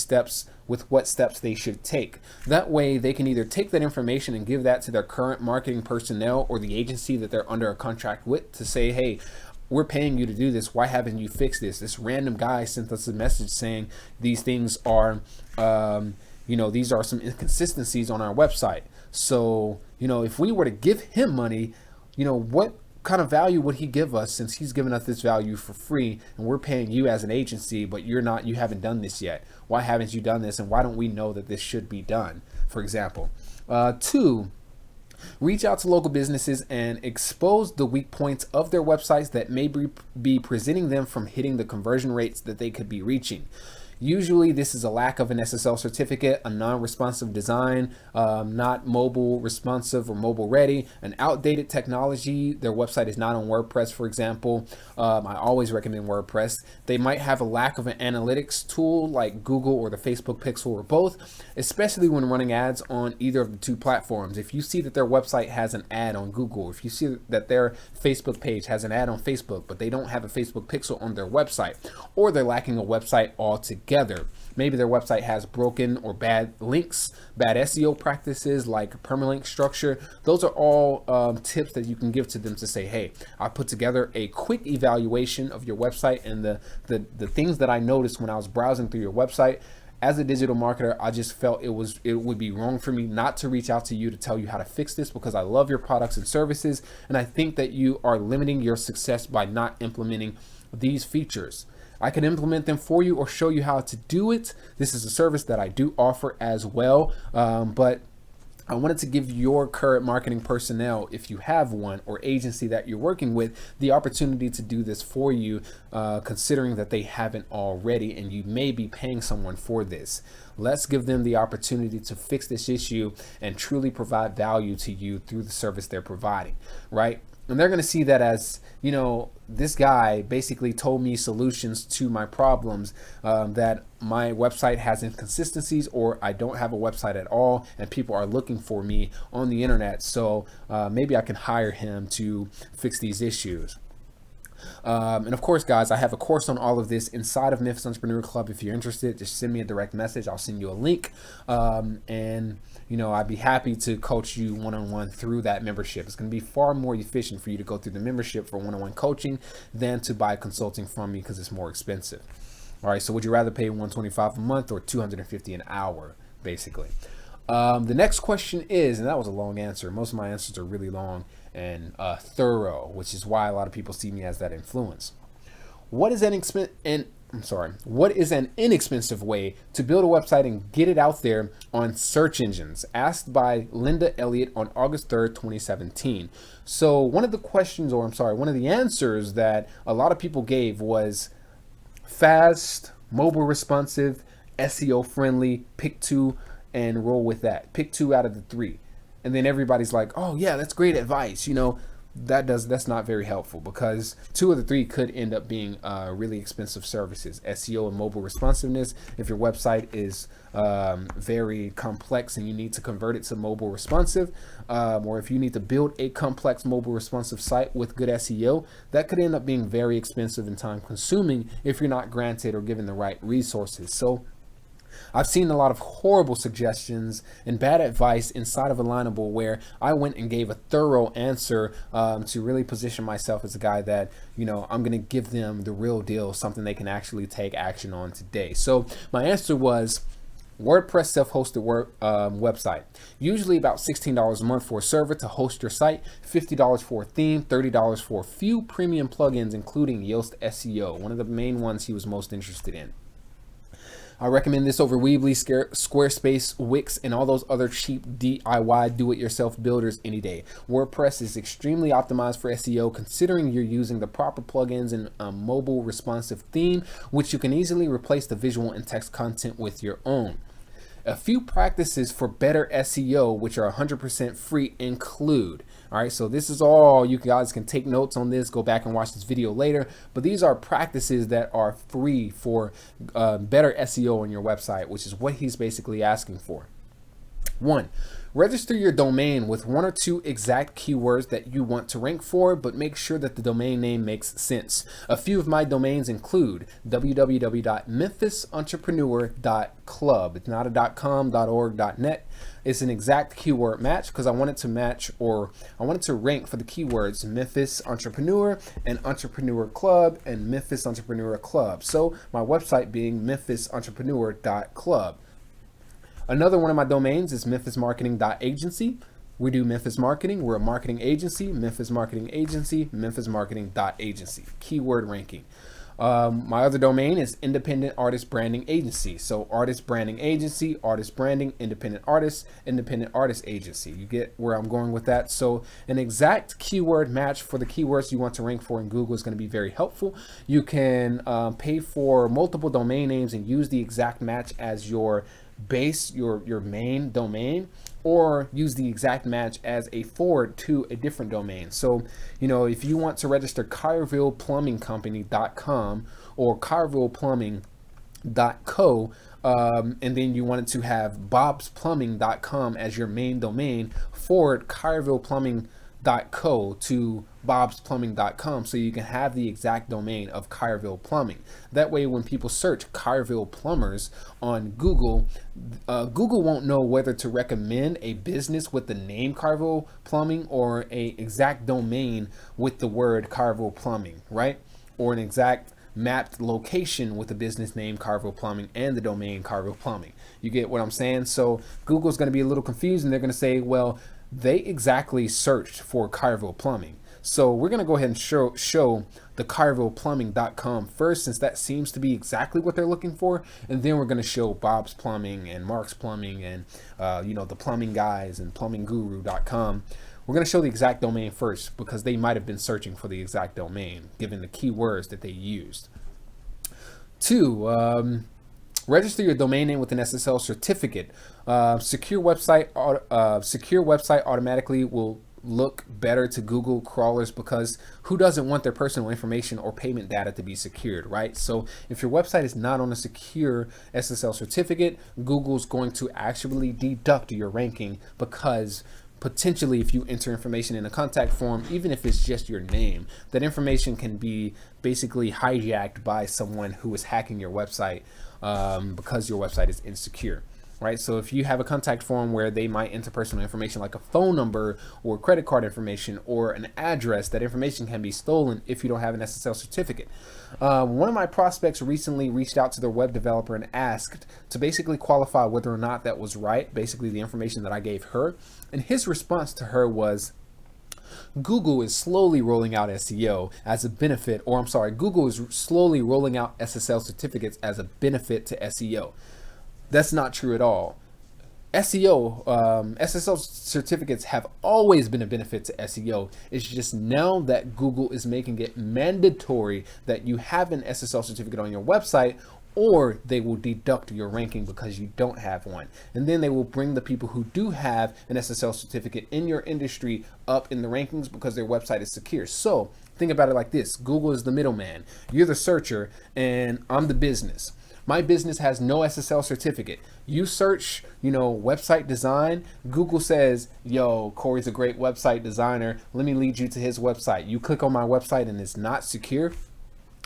what steps they should take. That way they can either take that information and give that to their current marketing personnel or the agency that they're under a contract with to say, "Hey, we're paying you to do this. Why haven't you fixed this? This random guy sent us a message saying these things are, these are some inconsistencies on our website." So, if we were to give him money, what kind of value would he give us, since he's giving us this value for free and we're paying you as an agency, but you haven't done this yet. Why haven't you done this? And why don't we know that this should be done, for example? 2, reach out to local businesses and expose the weak points of their websites that may be preventing them from hitting the conversion rates that they could be reaching. Usually this is a lack of an SSL certificate, a non-responsive design, not mobile responsive or mobile ready, an outdated technology. Their website is not on WordPress, for example. I always recommend WordPress. They might have a lack of an analytics tool like Google or the Facebook Pixel or both, especially when running ads on either of the two platforms. If you see that their website has an ad on Google, if you see that their Facebook page has an ad on Facebook, but they don't have a Facebook Pixel on their website, or they're lacking a website altogether. Maybe their website has broken or bad links, bad SEO practices like permalink structure. Those are all tips that you can give to them to say, "Hey, I put together a quick evaluation of your website, and the things that I noticed when I was browsing through your website. As a digital marketer, I just felt it would be wrong for me not to reach out to you to tell you how to fix this, because I love your products and services, and I think that you are limiting your success by not implementing these features. I can implement them for you or show you how to do it. This is a service that I do offer as well, but I wanted to give your current marketing personnel, if you have one, or agency that you're working with, the opportunity to do this for you, considering that they haven't already and you may be paying someone for this. Let's give them the opportunity to fix this issue and truly provide value to you through the service they're providing, right? And they're going to see that as, this guy basically told me solutions to my problems, that my website has inconsistencies, or I don't have a website at all and people are looking for me on the internet. So maybe I can hire him to fix these issues. And of course, guys, I have a course on all of this inside of Memphis Entrepreneur Club. If you're interested, just send me a direct message. I'll send you a link. And I'd be happy to coach you one-on-one through that membership. It's going to be far more efficient for you to go through the membership for one-on-one coaching than to buy consulting from me, because it's more expensive. All right. So would you rather pay $125 a month or $250 an hour, basically? The next question is, and that was a long answer. Most of my answers are really long and thorough, which is why a lot of people see me as that influence. What is an inexpensive way to build a website and get it out there on search engines? Asked by Linda Elliott on August 3rd, 2017. So one of the answers that a lot of people gave was fast, mobile responsive, SEO friendly, pick two and roll with that. Pick two out of the three. And then everybody's like, oh yeah, that's great advice. That's not very helpful, because two of the three could end up being really expensive services. SEO and mobile responsiveness. If your website is very complex and you need to convert it to mobile responsive, or if you need to build a complex mobile responsive site with good SEO, that could end up being very expensive and time consuming if you're not granted or given the right resources. So I've seen a lot of horrible suggestions and bad advice inside of Alignable, where I went and gave a thorough answer to really position myself as a guy that, I'm going to give them the real deal, something they can actually take action on today. So my answer was WordPress self-hosted website. Usually about $16 a month for a server to host your site, $50 for a theme, $30 for a few premium plugins, including Yoast SEO, one of the main ones he was most interested in. I recommend this over Weebly, Squarespace, Wix, and all those other cheap DIY do-it-yourself builders any day. WordPress is extremely optimized for SEO, considering you're using the proper plugins and a mobile responsive theme, which you can easily replace the visual and text content with your own. A few practices for better SEO, which are 100% free, include, all right, so this is all, you guys can take notes on this, go back and watch this video later, but these are practices that are free for better SEO on your website, which is what he's basically asking for. 1. Register your domain with 1 or 2 exact keywords that you want to rank for, but make sure that the domain name makes sense. A few of my domains include www.memphisentrepreneur.club. It's not a .com, .org, .net. It's an exact keyword match, because I want it to match, or I want it to rank for the keywords Memphis Entrepreneur and Entrepreneur Club and Memphis Entrepreneur Club. So my website being memphisentrepreneur.club. Another one of my domains is memphismarketing.agency. We do Memphis marketing. We're a marketing agency. Memphis marketing agency, memphismarketing.agency. Keyword ranking. My other domain is independent artist branding agency. So artist branding agency, artist branding, independent artist agency. You get where I'm going with that. So an exact keyword match for the keywords you want to rank for in Google is going to be very helpful. You can pay for multiple domain names and use the exact match as your base, your main domain, or use the exact match as a forward to a different domain. So, if you want to register CarvillePlumbingCompany.com or CarvillePlumbing.co, and then you wanted to have Bob'sPlumbing.com as your main domain, forward CarvillePlumbing.co to bobsplumbing.com, so you can have the exact domain of Carville Plumbing. That way, when people search Carville Plumbers on Google, Google won't know whether to recommend a business with the name Carville Plumbing or a exact domain with the word Carville Plumbing, right? Or an exact mapped location with the business name Carville Plumbing and the domain Carville Plumbing. You get what I'm saying? So Google's going to be a little confused, and they're going to say, well, they exactly searched for Carville Plumbing. So we're going to go ahead and show the CarvillePlumbing.com first, since that seems to be exactly what they're looking for. And then we're going to show Bob's Plumbing and Mark's Plumbing and, the Plumbing Guys and PlumbingGuru.com. We're going to show the exact domain first, because they might have been searching for the exact domain given the keywords that they used. 2, register your domain name with an SSL certificate. Secure website automatically will look better to Google crawlers, because who doesn't want their personal information or payment data to be secured, right? So if your website is not on a secure SSL certificate, Google's going to actually deduct your ranking, because potentially if you enter information in a contact form, even if it's just your name, that information can be basically hijacked by someone who is hacking your website, because your website is insecure. Right? So if you have a contact form where they might enter personal information like a phone number or credit card information or an address, that information can be stolen if you don't have an SSL certificate. One of my prospects recently reached out to their web developer and asked to basically qualify whether or not that was right, basically the information that I gave her. And his response to her was, Google is slowly rolling out SEO as a benefit, or I'm sorry, Google is slowly rolling out SSL certificates as a benefit to SEO. That's not true at all. SSL certificates have always been a benefit to SEO. It's just now that Google is making it mandatory that you have an SSL certificate on your website, or they will deduct your ranking because you don't have one. And then they will bring the people who do have an SSL certificate in your industry up in the rankings because their website is secure. So think about it like this. Google is the middleman. You're the searcher and I'm the business. My business has no SSL certificate. You search, website design. Google says, yo, Corey's a great website designer. Let me lead you to his website. You click on my website and it's not secure.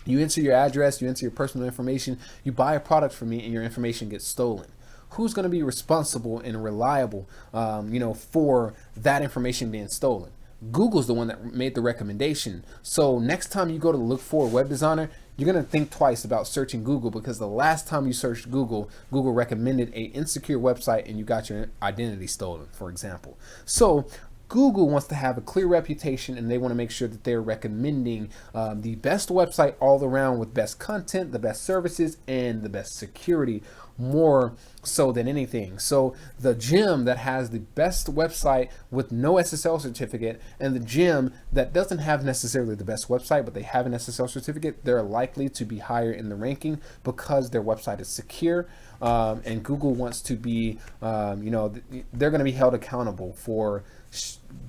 You enter your address, you enter your personal information, you buy a product from me and your information gets stolen. Who's going to be responsible and reliable, for that information being stolen? Google's the one that made the recommendation. So next time you go to look for a web designer, you're going to think twice about searching Google, because the last time you searched Google, Google recommended a insecure website and you got your identity stolen, for example. So Google wants to have a clear reputation, and they want to make sure that they're recommending the best website all around, with best content, the best services, and the best security, more so than anything. So the gym that has the best website with no SSL certificate, and the gym that doesn't have necessarily the best website but they have an SSL certificate, they're likely to be higher in the ranking because their website is secure. And Google wants to be, they're going to be held accountable for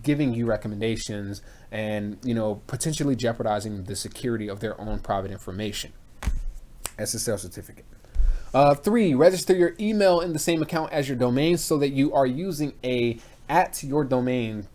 giving you recommendations and, potentially jeopardizing the security of their own private information. SSL certificate. 3, register your email in the same account as your domain so that you are using at your domain,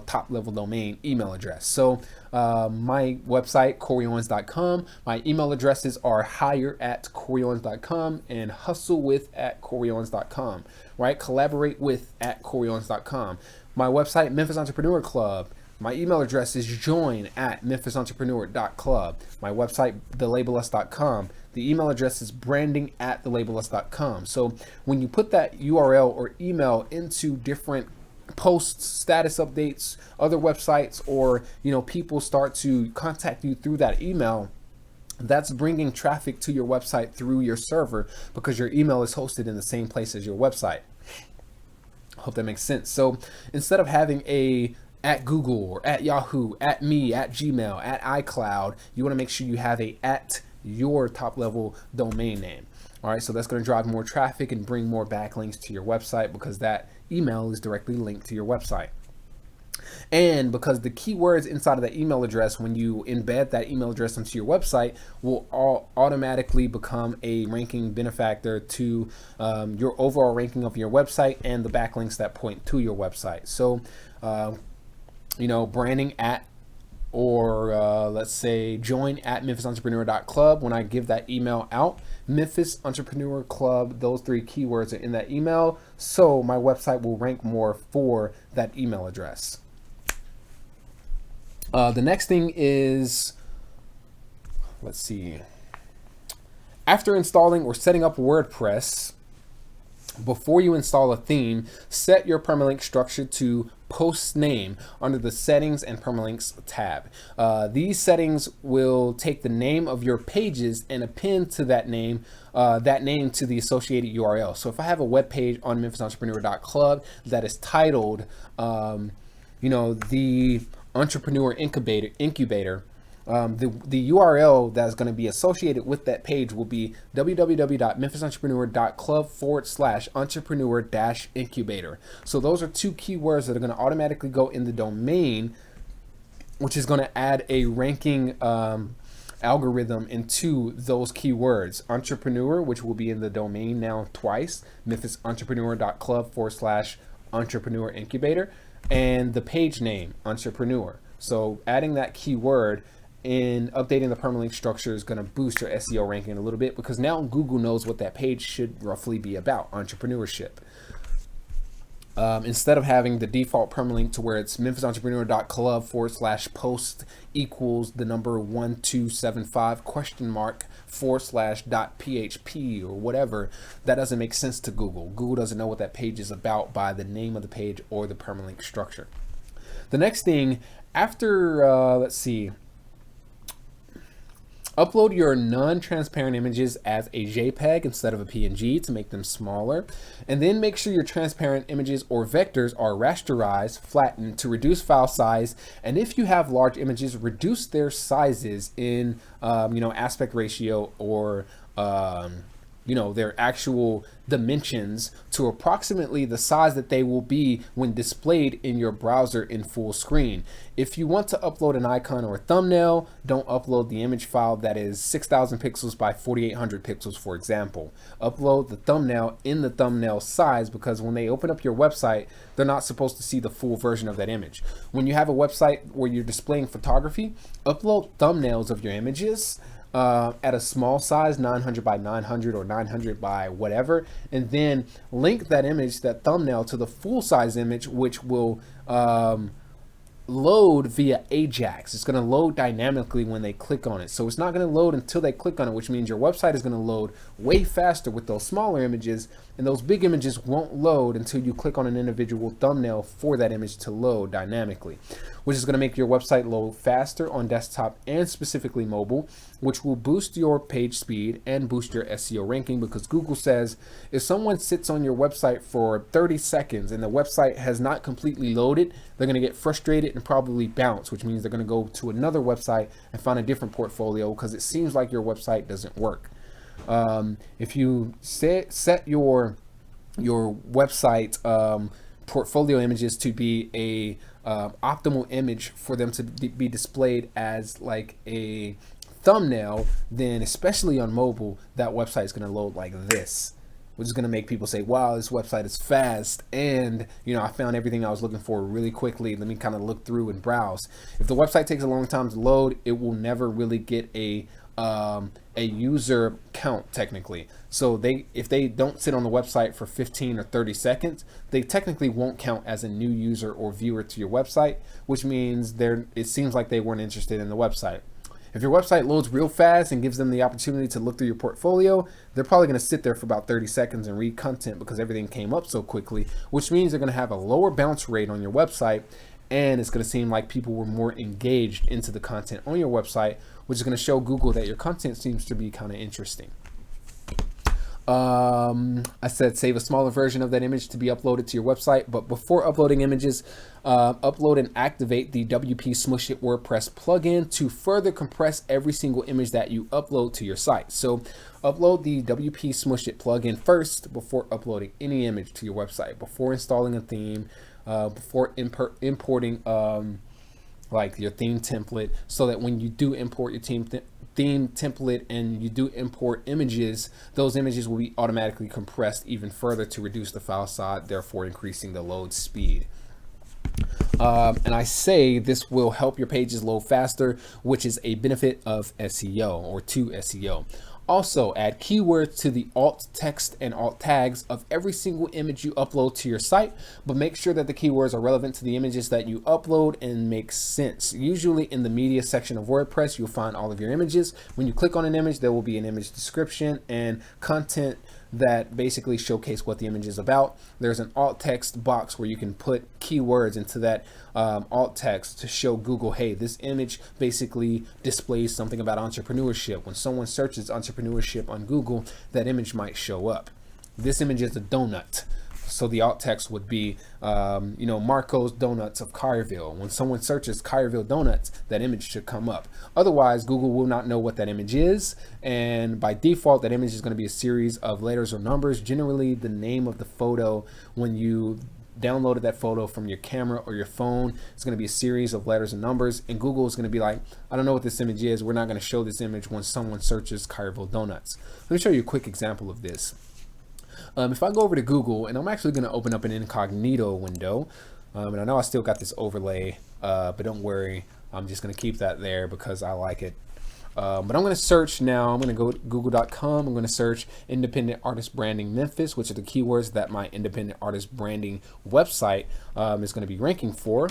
top level domain email address. So my website, CoreyOwens.com, my email addresses are hire@CoreyOwens.com and hustlewith@CoreyOwens.com, right? Collaborate with @CoreyOwens.com. My website, Memphis Entrepreneur Club. My email address is join@memphisentrepreneur.club. My website, thelabelus.com. The email address is branding@thelabelus.com. So when you put that URL or email into different posts, status updates, other websites, or people start to contact you through that email, that's bringing traffic to your website through your server, because your email is hosted in the same place as your website. Hope that makes sense. So instead of having at Google or at Yahoo, at me, at Gmail, at iCloud, you want to make sure you have at your top level domain name. All right, so that's going to drive more traffic and bring more backlinks to your website, because that email is directly linked to your website. And because the keywords inside of that email address, when you embed that email address into your website, will automatically become a ranking benefactor to your overall ranking of your website and the backlinks that point to your website. So, branding let's say join at memphisentrepreneur.club. When I give that email out, Memphis Entrepreneur Club, those 3 keywords are in that email. So my website will rank more for that email address. The next thing is, let's see. After installing or setting up WordPress, before you install a theme, set your permalink structure to post name under the settings and permalinks tab. These settings will take the name of your pages and append to that name to the associated URL. So if I have a web page on memphisentrepreneur.club that is titled, the Entrepreneur Incubator, The URL that's going to be associated with that page will be www.memphisentrepreneur.club/entrepreneur-incubator. So those are two keywords that are going to automatically go in the domain, which is going to add a ranking algorithm into those keywords. Entrepreneur, which will be in the domain now twice, memphisentrepreneur.club/entrepreneur-incubator, and the page name, Entrepreneur. So adding that keyword and updating the permalink structure is going to boost your SEO ranking a little bit, because now Google knows what that page should roughly be about, entrepreneurship. Instead of having the default permalink to where it's memphisentrepreneur.club/post equals the number 1275 $?.php or whatever, that doesn't make sense to Google. Google doesn't know what that page is about by the name of the page or the permalink structure. The next thing after, let's see, upload your non-transparent images as a JPEG instead of a PNG to make them smaller. And then make sure your transparent images or vectors are rasterized, flattened to reduce file size. And if you have large images, reduce their sizes in, aspect ratio or, their actual dimensions to approximately the size that they will be when displayed in your browser in full screen. If you want to upload an icon or a thumbnail, don't upload the image file that is 6,000 pixels by 4,800 pixels, for example. Upload the thumbnail in the thumbnail size, because when they open up your website, they're not supposed to see the full version of that image. When you have a website where you're displaying photography, upload thumbnails of your images at a small size, 900 by 900 or 900 by whatever, and then link that image, that thumbnail, to the full size image, which will load via Ajax. It's going to load dynamically when they click on it. So it's not going to load until they click on it, which means your website is going to load way faster with those smaller images, and those big images won't load until you click on an individual thumbnail for that image to load dynamically, which is going to make your website load faster on desktop and specifically mobile, which will boost your page speed and boost your SEO ranking, because Google says if someone sits on your website for 30 seconds and the website has not completely loaded, they're going to get frustrated and probably bounce, which means they're going to go to another website and find a different portfolio because it seems like your website doesn't work. If you set your website portfolio images to be a optimal image for them to be displayed as like a thumbnail, then especially on mobile, that website is going to load like this, which is going to make people say, wow, this website is fast, and I found everything I was looking for really quickly. Let me kind of look through and browse. If the website takes a long time to load, it will never really get a user count technically. So if they don't sit on the website for 15 or 30 seconds, they technically won't count as a new user or viewer to your website, which means it seems like they weren't interested in the website. If your website loads real fast and gives them the opportunity to look through your portfolio, they're probably going to sit there for about 30 seconds and read content because everything came up so quickly, which means they're going to have a lower bounce rate on your website, and it's going to seem like people were more engaged into the content on your website, which is going to show Google that your content seems to be kind of interesting. I said save a smaller version of that image to be uploaded to your website, but before uploading images, upload and activate the WP Smush It WordPress plugin to further compress every single image that you upload to your site. So upload the WP Smush It plugin first before uploading any image to your website, before installing a theme, before importing like your theme template, so that when you do import your theme template and you do import images, those images will be automatically compressed even further to reduce the file size, therefore increasing the load speed. And I say this will help your pages load faster, which is a benefit of SEO or to SEO. Also, add keywords to the alt text and alt tags of every single image you upload to your site, but make sure that the keywords are relevant to the images that you upload and make sense. Usually in the media section of WordPress, you'll find all of your images. When you click on an image, there will be an image description and content that basically showcase what the image is about. There's an alt text box where you can put keywords into that alt text to show Google, hey, this image basically displays something about entrepreneurship. When someone searches entrepreneurship on Google, that image might show up. This image is a donut. So the alt text would be, Marco's Donuts of Collierville. When someone searches Collierville Donuts, that image should come up. Otherwise, Google will not know what that image is. And by default, that image is going to be a series of letters or numbers, generally the name of the photo. When you downloaded that photo from your camera or your phone, it's going to be a series of letters and numbers, and Google is going to be like, I don't know what this image is. We're not going to show this image when someone searches Collierville Donuts. Let me show you a quick example of this. If I go over to Google, and I'm actually going to open up an incognito window, and I know I still got this overlay, but don't worry, I'm just going to keep that there because I like it. But I'm going to search now. I'm going to go to google.com. I'm going to search independent artist branding Memphis, which are the keywords that my independent artist branding website is going to be ranking for.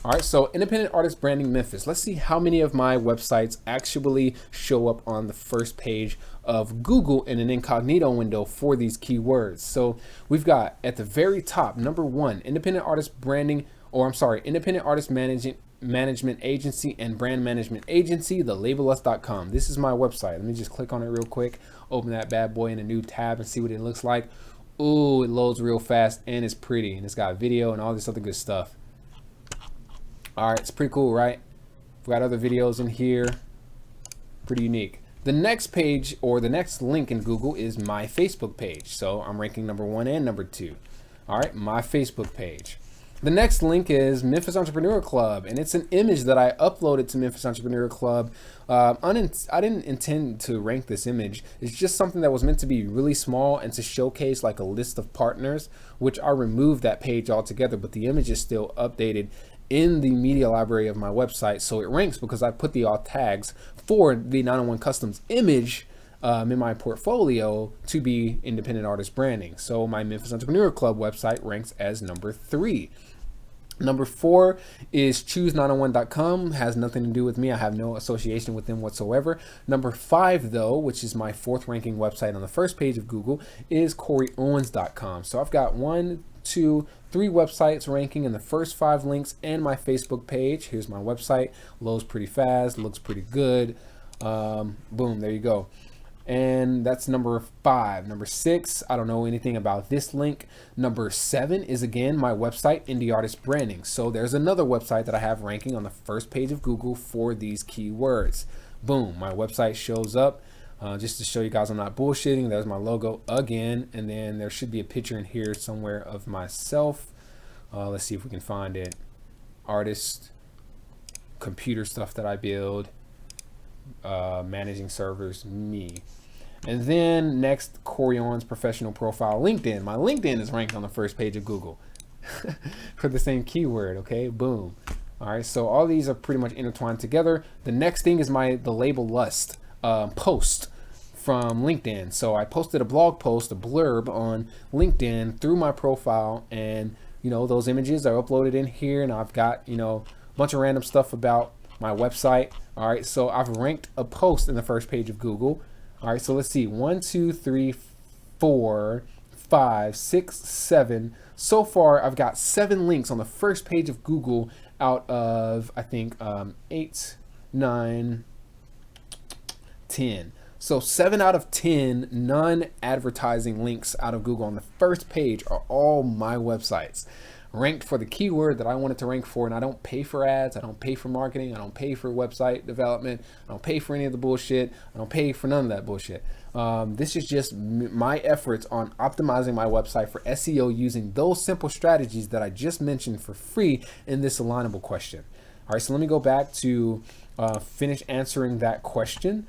All right, so independent artist branding Memphis. Let's see how many of my websites actually show up on the first page of Google in an incognito window for these keywords. So we've got at the very top, number one, independent artist branding, independent artist management agency and brand management agency, thelabelus.com. This is my website. Let me just click on it real quick, open that bad boy in a new tab and see what it looks like. Ooh, it loads real fast and it's pretty, and it's got video and all this other good stuff. All right, it's pretty cool, right? We've got other videos in here, pretty unique. The next page, or the next link in Google, is my Facebook page. So I'm ranking number 1 and number 2. All right, my Facebook page. The next link is Memphis Entrepreneur Club, and it's an image that I uploaded to Memphis Entrepreneur Club. I didn't intend to rank this image. It's just something that was meant to be really small and to showcase like a list of partners, which I removed that page altogether, but the image is still updated in the media library of my website. So it ranks because I put the alt tags for the 901 Customs image in my portfolio to be independent artist branding. So my Memphis Entrepreneur Club website ranks as number 3. Number 4 is choose901.com. Has nothing to do with me. I have no association with them whatsoever. Number 5, though, which is my 4th ranking website on the first page of Google, is CoreyOwens.com. So I've got 1, 2, 3 websites ranking in the first 5 links and my Facebook page. Here's my website. Loads pretty fast. Looks pretty good. Boom, there you go. And that's number 5. Number 6, I don't know anything about this link. Number 7 is again my website, Indie Artist Branding. So there's another website that I have ranking on the first page of Google for these keywords. Boom, my website shows up. Just to show you guys I'm not bullshitting, there's my logo again, and then there should be a picture in here somewhere of myself. Let's see if we can find it. Artist, computer stuff that I build, managing servers, me. And then next, Corey Owens professional profile, LinkedIn. My LinkedIn is ranked on the first page of Google for the same keyword. Okay, boom. All right, so all these are pretty much intertwined together. The next thing is the label lust post from LinkedIn. So I posted a blog post, a blurb on LinkedIn through my profile, and those images are uploaded in here, and I've got a bunch of random stuff about my website. All right, so I've ranked a post in the first page of Google. All right, so let's see, 1, 2, 3, 4, 5, 6, 7. So far, I've got 7 links on the first page of Google out of, I think, 8, 9, 10. So 7 out of 10 non-advertising links out of Google on the first page are all my websites, ranked for the keyword that I wanted to rank for. And I don't pay for ads, I don't pay for marketing, I don't pay for website development, I don't pay for any of the bullshit, I don't pay for none of that bullshit. This is just my efforts on optimizing my website for SEO using those simple strategies that I just mentioned for free in this Alignable question. All right, so let me go back to finish answering that question.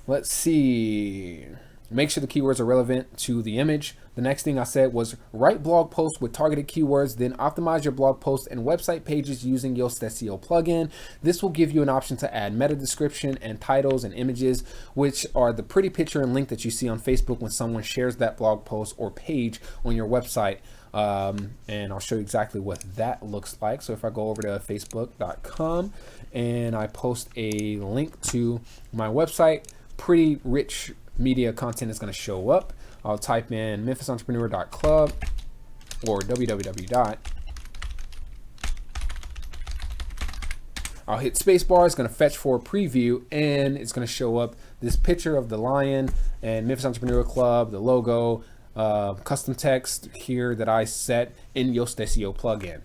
Let's see. Make sure the keywords are relevant to the image. The next thing I said was write blog posts with targeted keywords, then optimize your blog posts and website pages using Yoast SEO plugin. This will give you an option to add meta description and titles and images, which are the pretty picture and link that you see on Facebook when someone shares that blog post or page on your website. And I'll show you exactly what that looks like. So if I go over to facebook.com and I post a link to my website, pretty rich media content is going to show up. I'll type in memphisentrepreneur.club or www. I'll hit spacebar. It's going to fetch for a preview, and it's going to show up this picture of the lion and Memphis Entrepreneur Club, the logo, custom text here that I set in Yoast SEO plugin.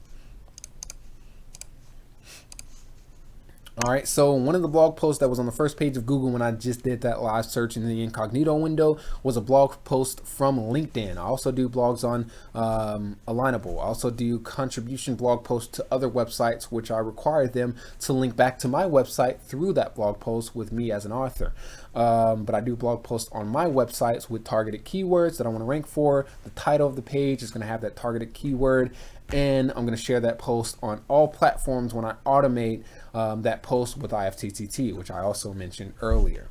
All right, so one of the blog posts that was on the first page of Google when I just did that live search in the incognito window was a blog post from LinkedIn. I also do blogs on Alignable. I also do contribution blog posts to other websites, which I require them to link back to my website through that blog post with me as an author. But I do blog posts on my websites with targeted keywords that I want to rank for. The title of the page is going to have that targeted keyword, and I'm going to share that post on all platforms when I automate that post with IFTTT, which I also mentioned earlier.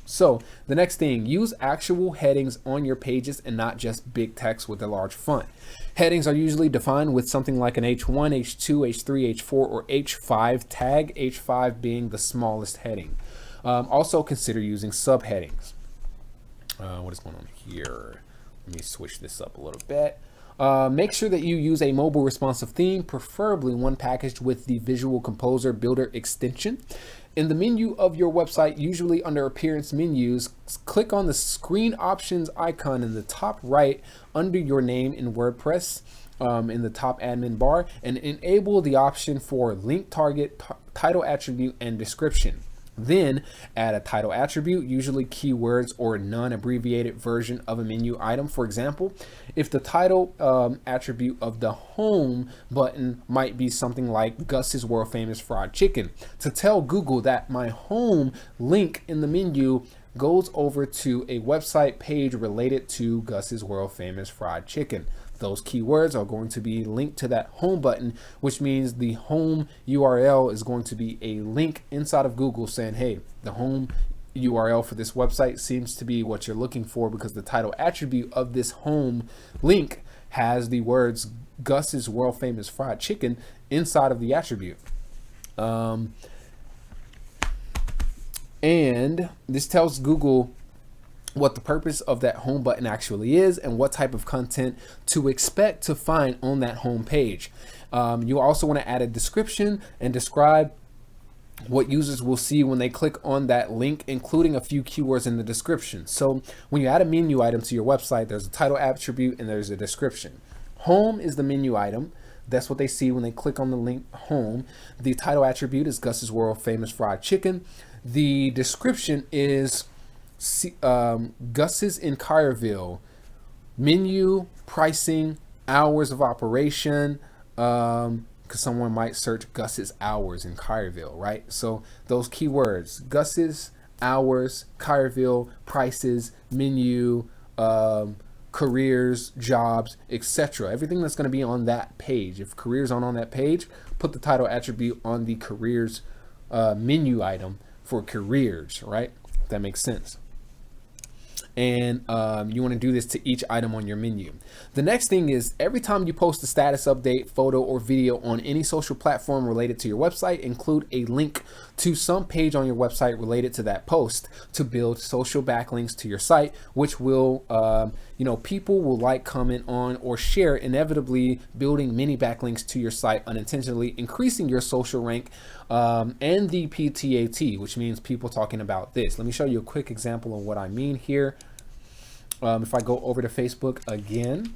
So the next thing, use actual headings on your pages and not just big text with a large font. Headings are usually defined with something like an H1, H2, H3, H4, or H5 tag, H5 being the smallest heading. Also consider using subheadings. What is going on here? Let me switch this up a little bit. Make sure that you use a mobile responsive theme, preferably one packaged with the Visual Composer Builder extension. In the menu of your website, usually under Appearance menus, click on the Screen Options icon in the top right under your name in WordPress in the top admin bar, and enable the option for link target, title attribute, and description. Then add a title attribute, usually keywords or non-abbreviated version of a menu item. For example, if the title attribute of the home button might be something like Gus's world famous fried chicken, to tell Google that my home link in the menu goes over to a website page related to Gus's world famous fried chicken. Those keywords are going to be linked to that home button, which means the home URL is going to be a link inside of Google saying, hey, the home URL for this website seems to be what you're looking for, because the title attribute of this home link has the words Gus's world famous fried chicken inside of the attribute. And this tells Google what the purpose of that home button actually is and what type of content to expect to find on that home page. You also want to add a description and describe what users will see when they click on that link, including a few keywords in the description. So when you add a menu item to your website, there's a title attribute and there's a description. Home is the menu item. That's what they see when they click on the link home. The title attribute is Gus's world famous fried chicken. The description is Gus's in Collierville, menu, pricing, hours of operation, because someone might search Gus's hours in Collierville, right? So those keywords, Gus's, hours, Collierville, prices, menu, careers, jobs, etc. Everything that's going to be on that page. If careers aren't on that page, put the title attribute on the careers menu item for careers, right? If that makes sense. And you want to do this to each item on your menu. The next thing is, every time you post a status update, photo, or video on any social platform related to your website, include a link to some page on your website related to that post to build social backlinks to your site, which will, people will like, comment on, or share, inevitably building many backlinks to your site, unintentionally increasing your social rank and the PTAT, which means people talking about this. Let me show you a quick example of what I mean here. If I go over to Facebook again,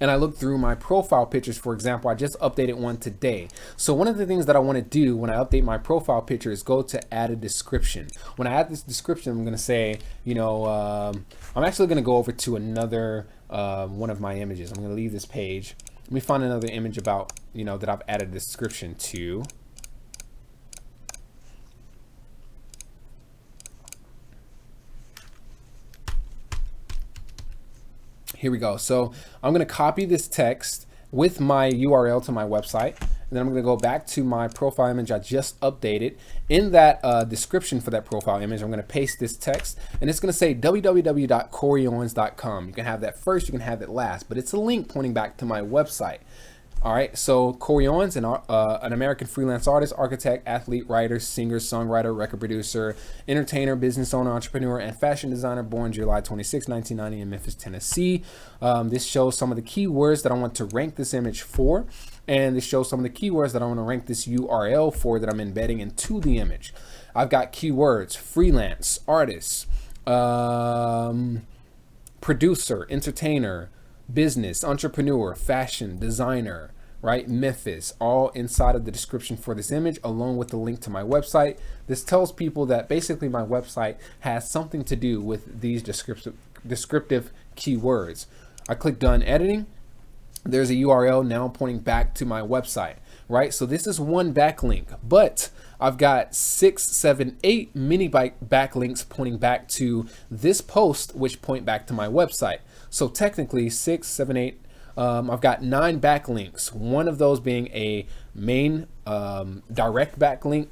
and I look through my profile pictures, for example, I just updated one today. So one of the things that I want to do when I update my profile picture is go to add a description. When I add this description, I'm going to say, I'm actually going to go over to another one of my images. I'm going to leave this page. Let me find another image about, that I've added a description to. Here we go. So I'm going to copy this text with my URL to my website, and then I'm going to go back to my profile image I just updated. In that description for that profile image, I'm going to paste this text, and it's going to say www.coreyowens.com. You can have that first, you can have it last, but it's a link pointing back to my website. All right, so Corey Owens, an American freelance artist, architect, athlete, writer, singer, songwriter, record producer, entertainer, business owner, entrepreneur, and fashion designer, born July 26, 1990 in Memphis, Tennessee. This shows some of the keywords that I want to rank this image for, and this shows some of the keywords that I want to rank this URL for that I'm embedding into the image. I've got keywords: freelance, artist, producer, entertainer, business, entrepreneur, fashion, designer, right? Memphis, all inside of the description for this image, along with the link to my website. This tells people that basically my website has something to do with these descriptive keywords. I click done editing. There's a URL now pointing back to my website, right? So this is one backlink, but I've got 6, 7, 8 mini backlinks pointing back to this post, which point back to my website. So technically 6, 7, 8, I've got 9 backlinks. One of those being a main direct backlink,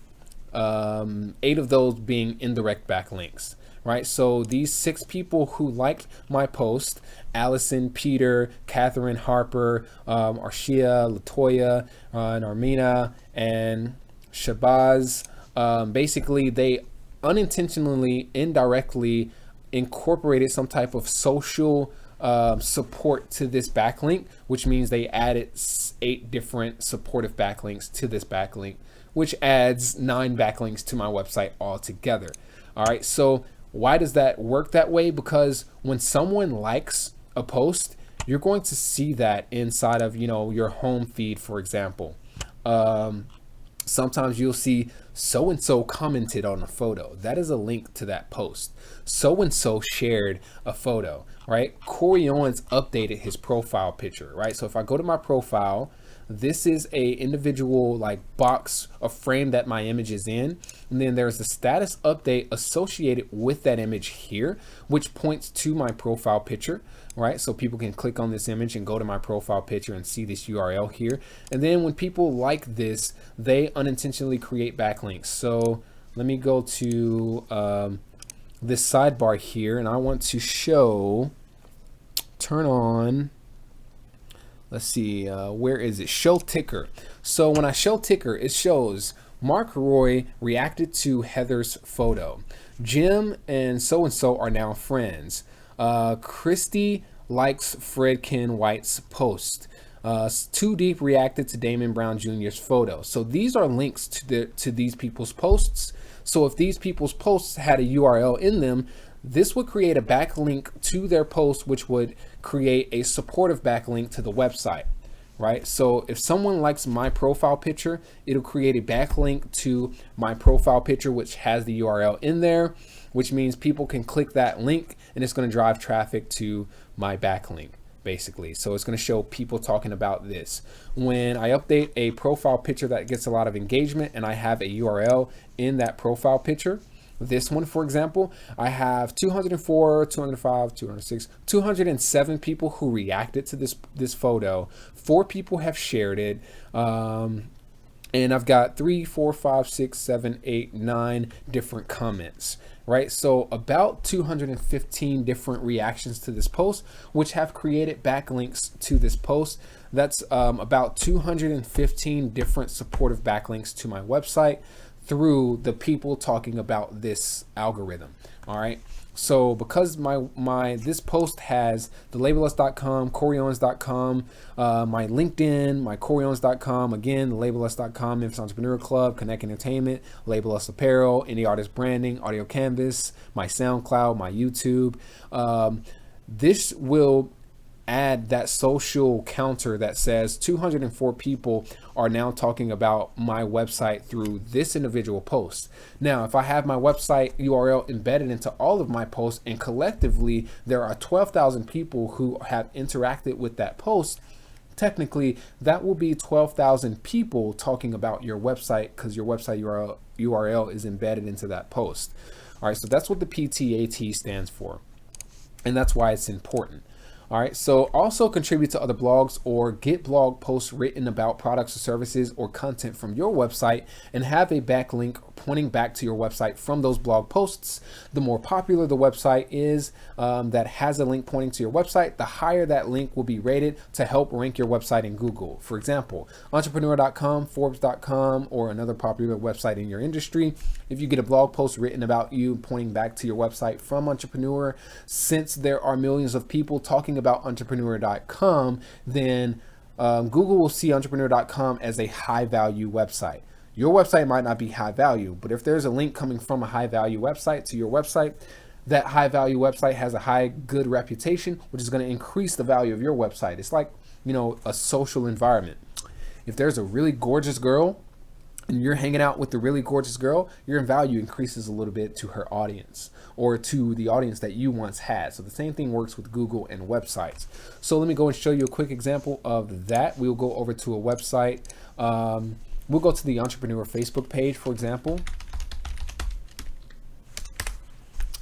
8 of those being indirect backlinks, right? So these 6 people who liked my post: Allison, Peter, Catherine, Harper, Arshia, Latoya, Narmina, and Shabazz. Basically, they unintentionally, indirectly incorporated some type of social support to this backlink, which means they added 8 different supportive backlinks to this backlink, which adds 9 backlinks to my website altogether. All right, so why does that work that way? Because when someone likes a post, you're going to see that inside of, your home feed, for example. Sometimes you'll see so-and-so commented on a photo. That is a link to that post. So-and-so shared a photo, right? Corey Owens updated his profile picture, right? So if I go to my profile, this is a individual box, a frame that my image is in. And then there's a status update associated with that image here, which points to my profile picture, right? So people can click on this image and go to my profile picture and see this URL here. And then when people like this, they unintentionally create backlinks. So let me go to this sidebar here, and I want to turn on, let's see, where is it? Show ticker. So when I show ticker, it shows Mark Roy reacted to Heather's photo. Jim and so are now friends. Christy likes Fred Ken White's post. Too Deep reacted to Damon Brown Jr.'s photo. So these are links to these people's posts. So if these people's posts had a URL in them, this would create a backlink to their post, which would create a supportive backlink to the website, right? So if someone likes my profile picture, it'll create a backlink to my profile picture, which has the URL in there, which means people can click that link and it's going to drive traffic to my backlink, basically. So it's going to show people talking about this. When I update a profile picture that gets a lot of engagement and I have a URL in that profile picture, this one, for example, I have 204, 205, 206, 207 people who reacted to this photo. 4 people have shared it. And I've got 3, 4, 5, 6, 7, 8, 9 different comments, right? So about 215 different reactions to this post, which have created backlinks to this post. That's about 215 different supportive backlinks to my website through the people talking about this algorithm. All right. So because this post has the labelus.com, CoreyOwens.com, my LinkedIn, my CoreyOwens.com, again, the labelus.com, Memphis Entrepreneur Club, Connect Entertainment, Labelus Apparel, Indie Artist Branding, Audio Canvas, my SoundCloud, my YouTube. This will add that social counter that says 204 people are now talking about my website through this individual post. Now, if I have my website URL embedded into all of my posts and collectively there are 12,000 people who have interacted with that post, technically that will be 12,000 people talking about your website because your website URL is embedded into that post. All right, so that's what the PTAT stands for, and that's why it's important. All right, so also contribute to other blogs or get blog posts written about products or services or content from your website and have a backlink pointing back to your website from those blog posts. The more popular the website is that has a link pointing to your website, the higher that link will be rated to help rank your website in Google. For example, entrepreneur.com, forbes.com, or another popular website in your industry. If you get a blog post written about you pointing back to your website from Entrepreneur, since there are millions of people talking about entrepreneur.com, then Google will see entrepreneur.com as a high value website. Your website might not be high value, but if there's a link coming from a high value website to your website, that high value website has a high good reputation, which is going to increase the value of your website. It's like, a social environment. If there's a really gorgeous girl and you're hanging out with the really gorgeous girl, your value increases a little bit to her audience or to the audience that you once had. So the same thing works with Google and websites. So let me go and show you a quick example of that. We'll go over to a website. We'll go to the Entrepreneur Facebook page, for example.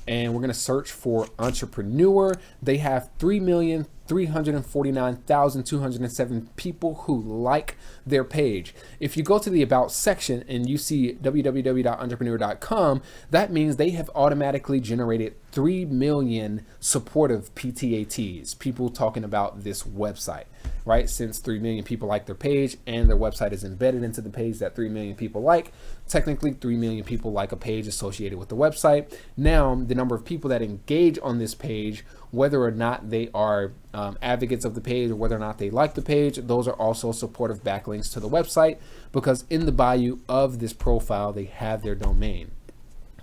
And we're going to search for Entrepreneur. They have 3,349,207 people who like their page. If you go to the About section and you see www.entrepreneur.com, that means they have automatically generated 3 million supportive PTATs, people talking about this website, right? Since 3 million people like their page and their website is embedded into the page that 3 million people like, technically 3 million people like a page associated with the website. Now, the number of people that engage on this page, whether or not they are advocates of the page or whether or not they like the page, those are also supportive backlinks to the website, because in the bio of this profile, they have their domain,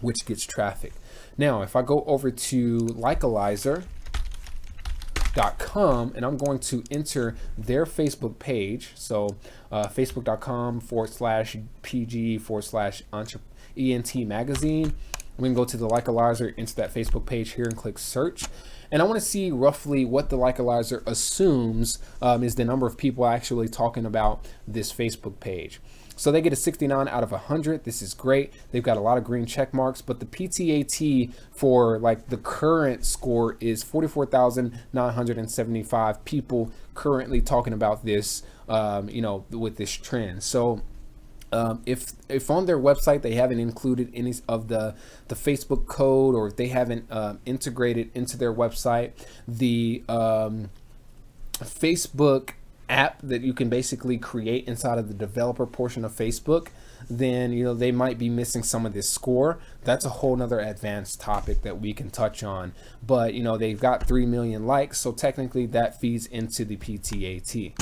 which gets traffic. Now, if I go over to likealizer.com and I'm going to enter their Facebook page, so facebook.com/pg/ENT magazine. I'm going to go to the Likealizer, enter that Facebook page here and click search. And I want to see roughly what the Likealizer assumes is the number of people actually talking about this Facebook page. So they get a 69 out of 100. This is great. They've got a lot of green check marks, but the PTAT for like the current score is 44,975 people currently talking about this, with this trend. So if on their website they haven't included any of the Facebook code, or if they haven't integrated into their website the Facebook app that you can basically create inside of the developer portion of Facebook, then they might be missing some of this score. That's a whole nother advanced topic that we can touch on, but they've got 3 million likes, so technically that feeds into the PTAT.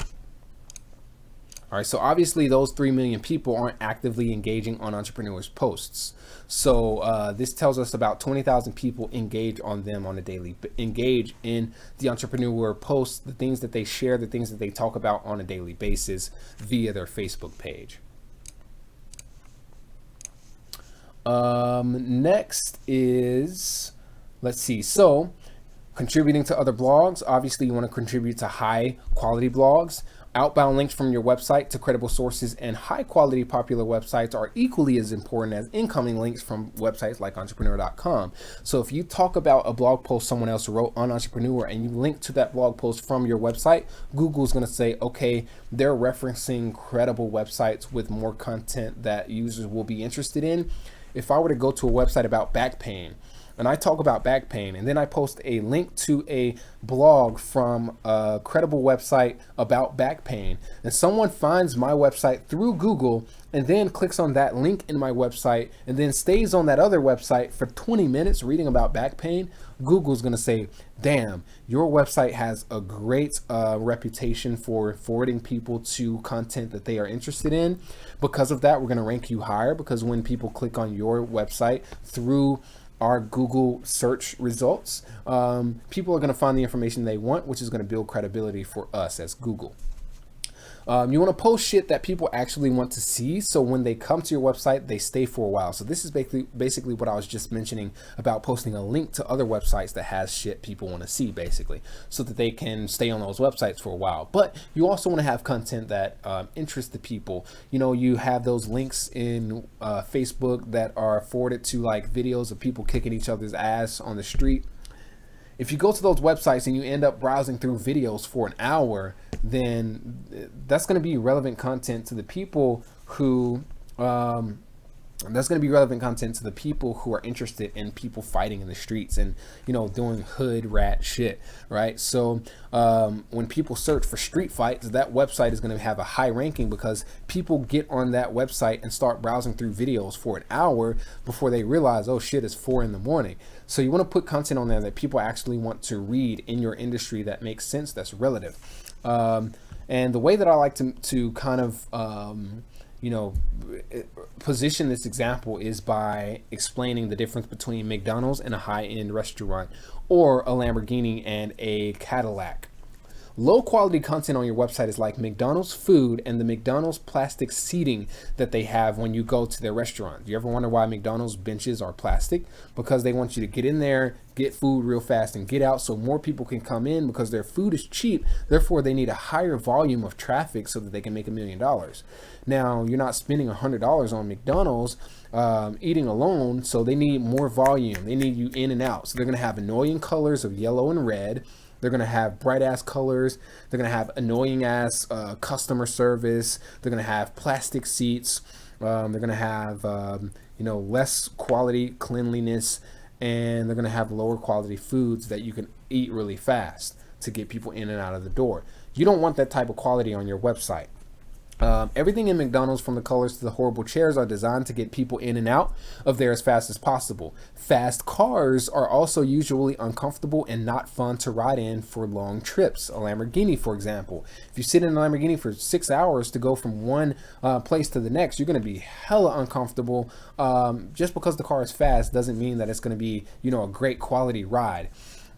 All right, so obviously those 3 million people aren't actively engaging on Entrepreneur's posts. So this tells us about 20,000 people engage on them on a daily, engage in the Entrepreneur posts, the things that they share, the things that they talk about on a daily basis via their Facebook page. Next is, let's see, so contributing to other blogs. Obviously you want to contribute to high quality blogs. Outbound links from your website to credible sources and high quality popular websites are equally as important as incoming links from websites like entrepreneur.com. So if you talk about a blog post someone else wrote on Entrepreneur and you link to that blog post from your website, Google's going to say, okay, they're referencing credible websites with more content that users will be interested in. If I were to go to a website about back pain, and I talk about back pain, and then I post a link to a blog from a credible website about back pain, and someone finds my website through Google and then clicks on that link in my website and then stays on that other website for 20 minutes reading about back pain, Google's going to say, damn, your website has a great reputation for forwarding people to content that they are interested in. Because of that, we're going to rank you higher, because when people click on your website through our Google search results, people are going to find the information they want, which is going to build credibility for us as Google. You want to post shit that people actually want to see, so when they come to your website, they stay for a while. So this is basically what I was just mentioning about posting a link to other websites that has shit people want to see, basically, so that they can stay on those websites for a while. But you also want to have content that interests the people. You have those links in Facebook that are forwarded to like videos of people kicking each other's ass on the street. If you go to those websites and you end up browsing through videos for an hour, then that's going to be relevant content to the people who That's going to be relevant content to the people who are interested in people fighting in the streets and, doing hood rat shit, right? So when people search for street fights, that website is going to have a high ranking because people get on that website and start browsing through videos for an hour before they realize, oh shit, it's 4 a.m. So you want to put content on there that people actually want to read in your industry that makes sense, that's relative. And the way that I like to kind of position this example is by explaining the difference between McDonald's and a high-end restaurant, or a Lamborghini and a Cadillac. Low quality content on your website is like McDonald's food and the McDonald's plastic seating that they have when you go to their restaurant. Do you ever wonder why McDonald's benches are plastic? Because they want you to get in there, get food real fast, and get out so more people can come in because their food is cheap. Therefore, they need a higher volume of traffic so that they can make $1 million. Now, you're not spending $100 on McDonald's eating alone, so they need more volume. They need you in and out. So they're going to have annoying colors of yellow and red. They're going to have bright ass colors. They're going to have annoying ass customer service. They're going to have plastic seats. They're going to have, less quality cleanliness, and they're going to have lower quality foods that you can eat really fast to get people in and out of the door. You don't want that type of quality on your website. Everything in McDonald's, from the colors to the horrible chairs, are designed to get people in and out of there as fast as possible. Fast cars are also usually uncomfortable and not fun to ride in for long trips. A Lamborghini, for example. If you sit in a Lamborghini for 6 hours to go from one place to the next, you're going to be hella uncomfortable. Just because the car is fast doesn't mean that it's going to be, a great quality ride.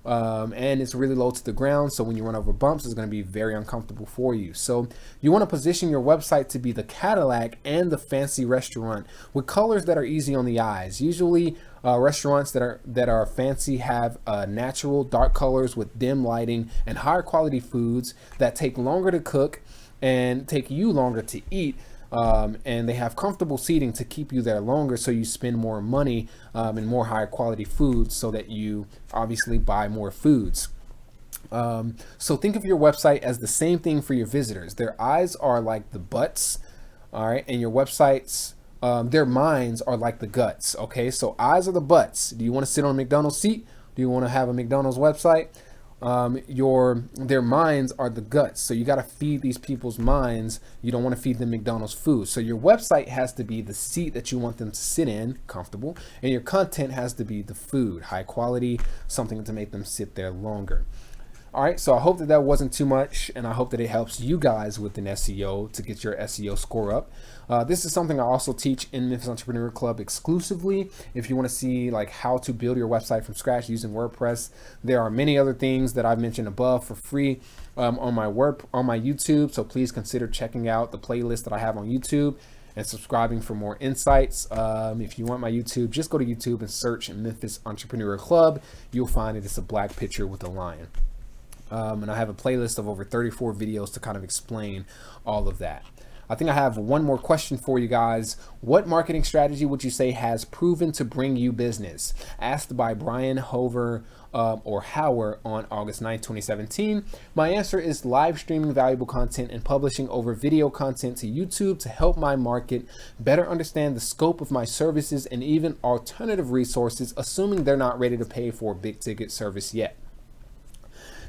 And it's really low to the ground, so when you run over bumps, it's going to be very uncomfortable for you. So you want to position your website to be the Cadillac and the fancy restaurant with colors that are easy on the eyes. Usually restaurants that are fancy have natural dark colors with dim lighting and higher quality foods that take longer to cook and take you longer to eat. And they have comfortable seating to keep you there longer, so you spend more money and more higher quality foods, so that you obviously buy more foods. So think of your website as the same thing for your visitors. Their eyes are like the butts, all right, and your websites, their minds are like the guts. Okay, so eyes are the butts. Do you want to sit on a McDonald's seat? Do you want to have a McDonald's website? Their minds are the guts, so you got to feed these people's minds. You don't want to feed them McDonald's food. So your website has to be the seat that you want them to sit in, comfortable, and your content has to be the food, high quality, something to make them sit there longer. All right, so I hope that wasn't too much, and I hope that it helps you guys with an SEO to get your SEO score up. This is something I also teach in Memphis Entrepreneur Club exclusively. If you want to see like how to build your website from scratch using WordPress, there are many other things that I've mentioned above for free on my YouTube. So please consider checking out the playlist that I have on YouTube and subscribing for more insights. If you want my YouTube, just go to YouTube and search Memphis Entrepreneur Club. You'll find it's a black picture with a lion. And I have a playlist of over 34 videos to kind of explain all of that. I think I have one more question for you guys. What marketing strategy would you say has proven to bring you business? Asked by Brian Hover or Hauer on August 9, 2017. My answer is live streaming valuable content and publishing over video content to YouTube to help my market better understand the scope of my services and even alternative resources, assuming they're not ready to pay for a big ticket service yet.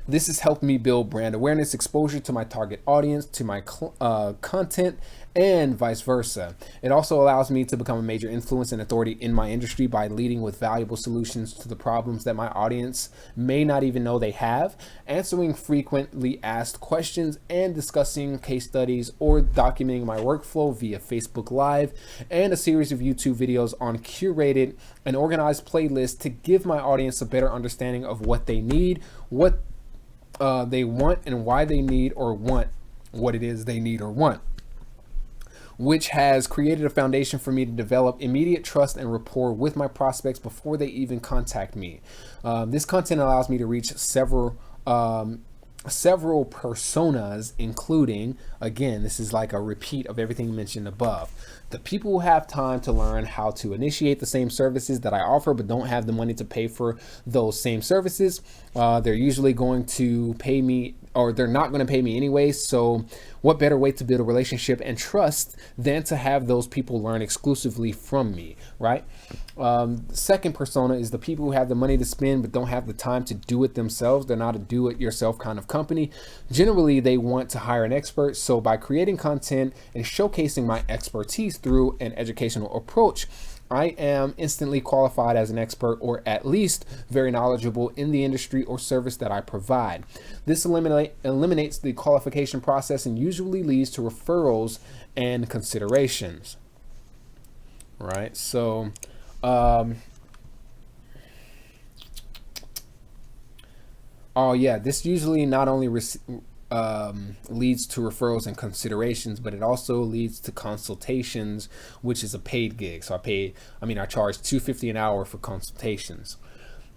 This has helped me build brand awareness, exposure to my target audience, to my content, and vice versa. It also allows me to become a major influence and authority in my industry by leading with valuable solutions to the problems that my audience may not even know they have, answering frequently asked questions, and discussing case studies or documenting my workflow via Facebook Live and a series of YouTube videos on curated and organized playlists to give my audience a better understanding of what they need, what they want, and why they need or want what it is they need or want, which has created a foundation for me to develop immediate trust and rapport with my prospects before they even contact me. This content allows me to reach several personas, including, again, this is like a repeat of everything mentioned above, The people who have time to learn how to initiate the same services that I offer but don't have the money to pay for those same services, they're usually going to pay me, or they're not going to pay me anyway. So what better way to build a relationship and trust than to have those people learn exclusively from me, right? Second persona is the people who have the money to spend but don't have the time to do it themselves. They're not a do-it-yourself kind of company. Generally, they want to hire an expert. So by creating content and showcasing my expertise through an educational approach, I am instantly qualified as an expert, or at least very knowledgeable in the industry or service that I provide. This eliminates the qualification process and usually leads to referrals and considerations. Right? So, oh yeah, this usually not only leads to referrals and considerations, but it also leads to consultations, which is a paid gig. So I charge $250 an hour for consultations.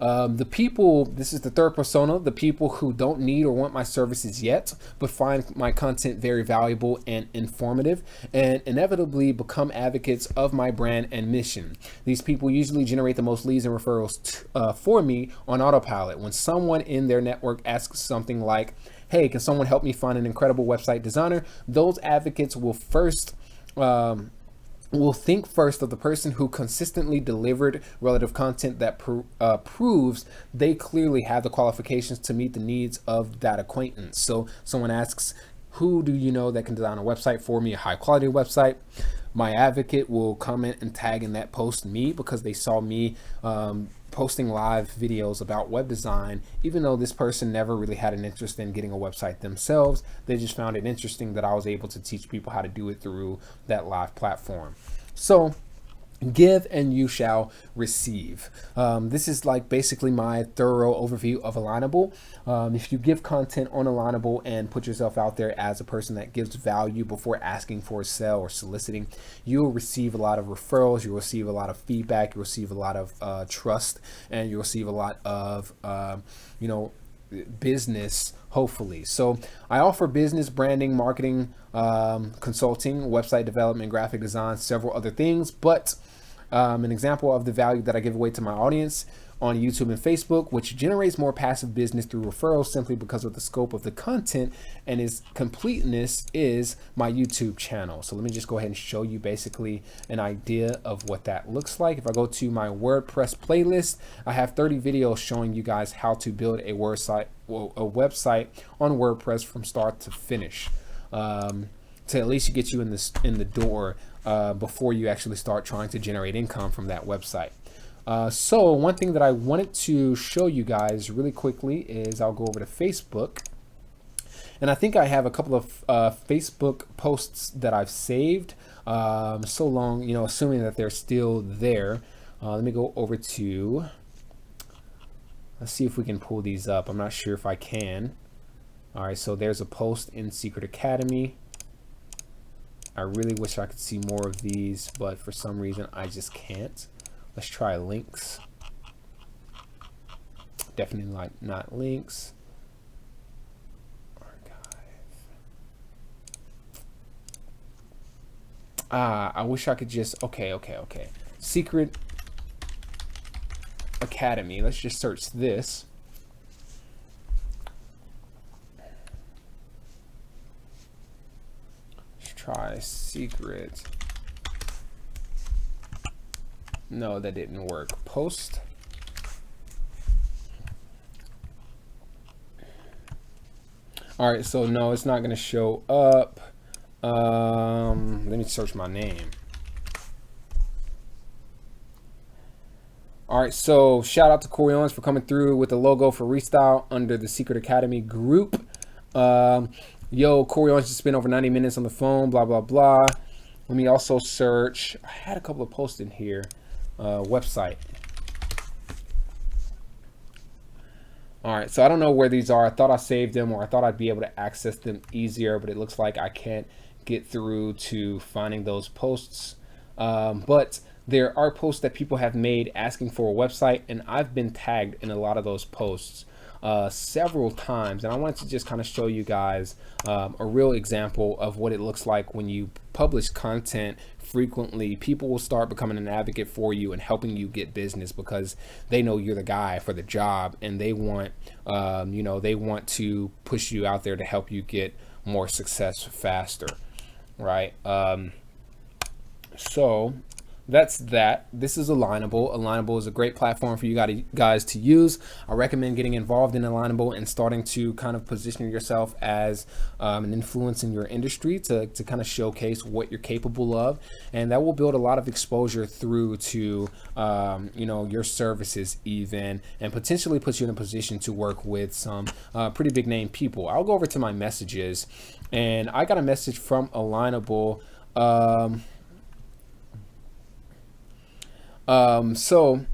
The people, this is the third persona, the people who don't need or want my services yet, but find my content very valuable and informative, and inevitably become advocates of my brand and mission. These people usually generate the most leads and referrals for me on autopilot. When someone in their network asks something like, hey, can someone help me find an incredible website designer? Those advocates will think first of the person who consistently delivered relative content that proves they clearly have the qualifications to meet the needs of that acquaintance. So someone asks, who do you know that can design a website for me, a high quality website? My advocate will comment and tag in that post me because they saw me posting live videos about web design, even though this person never really had an interest in getting a website themselves. They just found it interesting that I was able to teach people how to do it through that live platform. So give and you shall receive. This is like basically my thorough overview of Alignable. If you give content on Alignable and put yourself out there as a person that gives value before asking for a sale or soliciting, you'll receive a lot of referrals, you'll receive a lot of feedback, you'll receive a lot of trust, and you'll receive a lot of business, hopefully. So I offer business, branding, marketing, consulting, website development, graphic design, several other things, but an example of the value that I give away to my audience on YouTube and Facebook, which generates more passive business through referrals simply because of the scope of the content and its completeness, is my YouTube channel. So let me just go ahead and show you basically an idea of what that looks like. If I go to my WordPress playlist, I have 30 videos showing you guys how to build a website on WordPress from start to finish, to at least get you in the door before you actually start trying to generate income from that website. So one thing that I wanted to show you guys really quickly is I'll go over to Facebook, and I think I have a couple of Facebook posts that I've saved so long, assuming that they're still there. Let me go over to, let's see if we can pull these up. I'm not sure if I can. All right, so there's a post in Secret Academy. I really wish I could see more of these, but for some reason I just can't. Let's try links. Definitely not links. Archive. I wish I could just, okay. Secret Academy. Let's just search this. Let's try secret. No, that didn't work. Post. All right, so no, it's not going to show up. Let me search my name. All right, so shout out to Corey Owens for coming through with the logo for Restyle under the Secret Academy group. Yo, Corey Owens just spent over 90 minutes on the phone, blah, blah, blah. Let me also search. I had a couple of posts in here. Website. All right, so I don't know where these are. I thought I saved them, or I thought I'd be able to access them easier, but it looks like I can't get through to finding those posts. But there are posts that people have made asking for a website, and I've been tagged in a lot of those posts. several times, and I wanted to just kind of show you guys a real example of what it looks like when you publish content frequently. People will start becoming an advocate for you and helping you get business because they know you're the guy for the job, and they want they want to push you out there to help you get more success faster, right? So that's that. This is Alignable. Alignable is a great platform for you guys to use. I recommend getting involved in Alignable and starting to kind of position yourself as an influence in your industry to kind of showcase what you're capable of. And that will build a lot of exposure through to, your services even, and potentially put you in a position to work with some pretty big name people. I'll go over to my messages, and I got a message from Alignable. So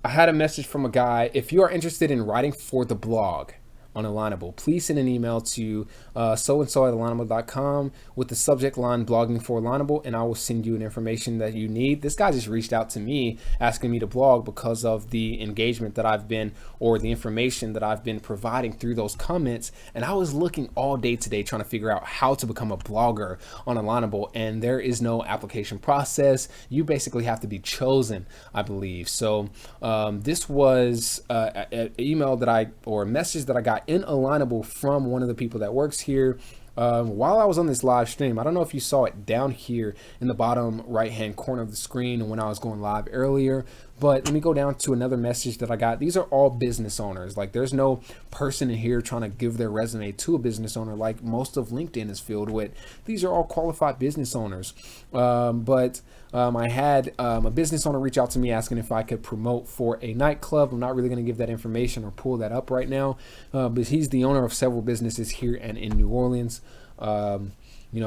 I had a message from a guy. If you are interested in writing for the blog on Alignable, please send an email to so-and-so@alignable.com with the subject line blogging for Alignable, and I will send you an information that you need. This guy just reached out to me asking me to blog because of the engagement that I've been, or the information that I've been providing through those comments. And I was looking all day today trying to figure out how to become a blogger on Alignable, and there is no application process. You basically have to be chosen, I believe. So this was an email or a message that I got in Alignable from one of the people that works here while I was on this live stream. I don't know if you saw it down here in the bottom right hand corner of the screen when I was going live earlier, but let me go down to another message that I got. These are all business owners. Like, there's no person in here trying to give their resume to a business owner like most of LinkedIn is filled with. These are all qualified business owners. I had a business owner reach out to me asking if I could promote for a nightclub. I'm not really going to give that information or pull that up right now, but he's the owner of several businesses here and in New Orleans.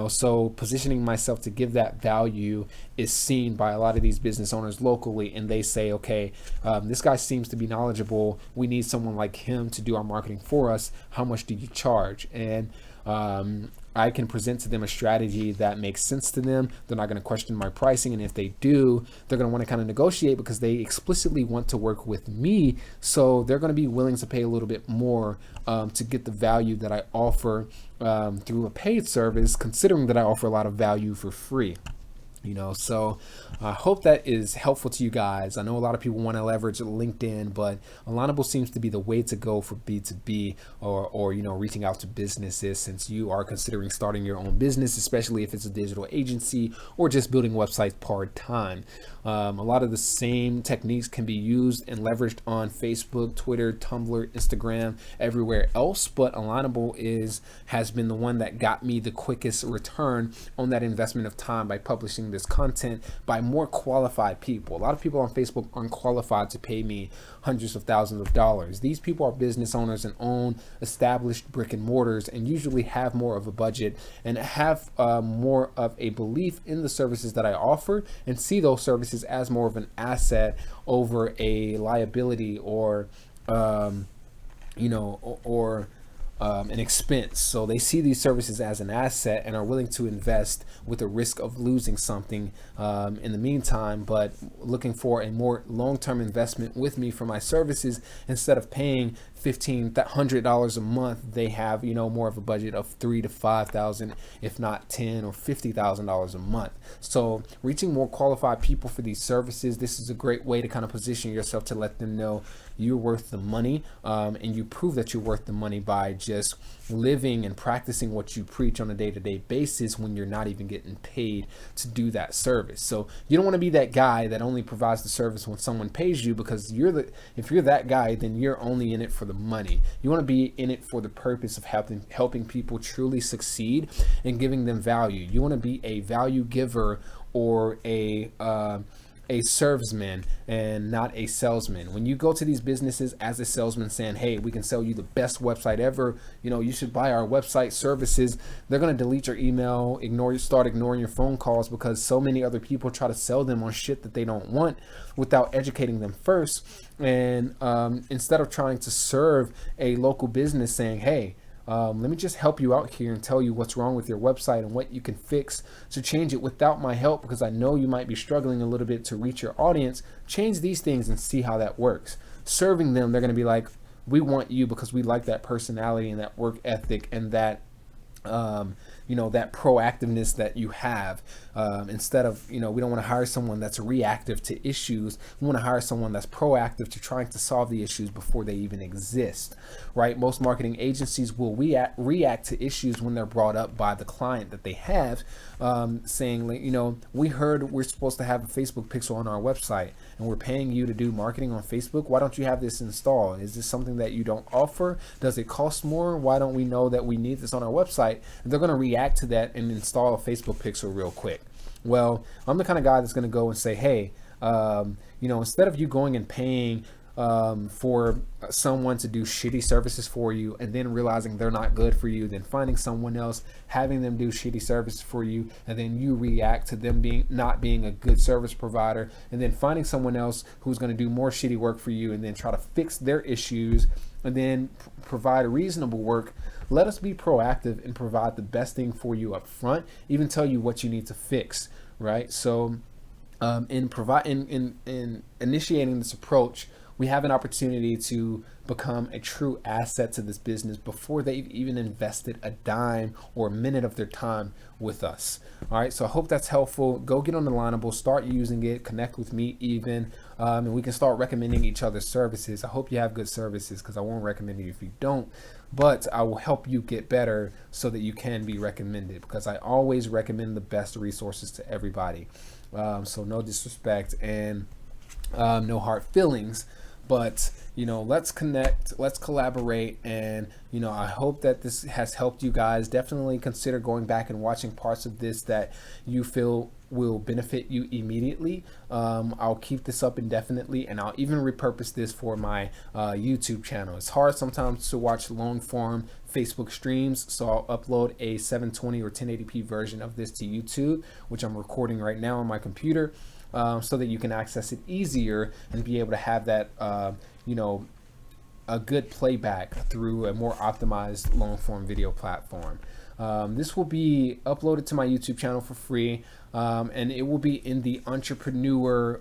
So positioning myself to give that value is seen by a lot of these business owners locally, and they say, okay, this guy seems to be knowledgeable. We need someone like him to do our marketing for us. How much do you charge? And I can present to them a strategy that makes sense to them. They're not going to question my pricing, and if they do, they're going to want to kind of negotiate because they explicitly want to work with me. So they're going to be willing to pay a little bit more to get the value that I offer through a paid service, considering that I offer a lot of value for free. So I hope that is helpful to you guys. I know a lot of people want to leverage LinkedIn, but Alignable seems to be the way to go for B2B or reaching out to businesses, since you are considering starting your own business, especially if it's a digital agency or just building websites part-time. A lot of the same techniques can be used and leveraged on Facebook, Twitter, Tumblr, Instagram, everywhere else, but Alignable has been the one that got me the quickest return on that investment of time by publishing this content by more qualified people. A lot of people on Facebook aren't qualified to pay me hundreds of thousands of dollars. These people are business owners and own established brick and mortars, and usually have more of a budget and have more of a belief in the services that I offer, and see those services as more of an asset over a liability or an expense. So they see these services as an asset and are willing to invest with the risk of losing something in the meantime, but looking for a more long-term investment with me for my services. Instead of paying $1,500 a month, they have more of a budget of $3,000 to $5,000, if not $10,000 or $50,000 a month. So reaching more qualified people for these services, this is a great way to kind of position yourself to let them know you're worth the money, and you prove that you're worth the money by just living and practicing what you preach on a day-to-day basis when you're not even getting paid to do that service. So you don't want to be that guy that only provides the service when someone pays you, because if you're that guy, then you're only in it for the money. You want to be in it for the purpose of helping people truly succeed and giving them value. You want to be a value giver, or a serviceman and not a salesman. When you go to these businesses as a salesman saying, hey, we can sell you the best website ever, you should buy our website services, they're going to delete your email, start ignoring your phone calls, because so many other people try to sell them on shit that they don't want without educating them first. And instead of trying to serve a local business saying, hey, let me just help you out here and tell you what's wrong with your website and what you can fix to change it without my help, because I know you might be struggling a little bit to reach your audience. Change these things and see how that works. Serving them, they're going to be like, We want you because we like that personality and that work ethic and that that proactiveness that you have. Instead of, we don't want to hire someone that's reactive to issues. We want to hire someone that's proactive to trying to solve the issues before they even exist, right? Most marketing agencies will react to issues when they're brought up by the client that they have, saying, we heard we're supposed to have a Facebook pixel on our website and we're paying you to do marketing on Facebook. Why don't you have this installed? Is this something that you don't offer? Does it cost more? Why don't we know that we need this on our website? And they're going to react to that and install a Facebook pixel real quick. Well, I'm the kind of guy that's going to go and say, hey, instead of you going and paying for someone to do shitty services for you and then realizing they're not good for you, then finding someone else, having them do shitty services for you, and then you react to them not being a good service provider, and then finding someone else who's going to do more shitty work for you and then try to fix their issues and then provide reasonable work. Let us be proactive and provide the best thing for you up front, even tell you what you need to fix, right? So in initiating this approach, we have an opportunity to become a true asset to this business before they've even invested a dime or a minute of their time with us. All right, so I hope that's helpful. Go get on Alignable, start using it, connect with me even, and we can start recommending each other's services. I hope you have good services because I won't recommend you if you don't, but I will help you get better so that you can be recommended, because I always recommend the best resources to everybody. So no disrespect and no hard feelings. But, let's connect, let's collaborate. And, I hope that this has helped you guys. Definitely consider going back and watching parts of this that you feel will benefit you immediately. I'll keep this up indefinitely, and I'll even repurpose this for my YouTube channel. It's hard sometimes to watch long form Facebook streams, so I'll upload a 720 or 1080p version of this to YouTube, which I'm recording right now on my computer. So that you can access it easier and be able to have that, a good playback through a more optimized long form video platform. This will be uploaded to my YouTube channel for free, and it will be in the Entrepreneur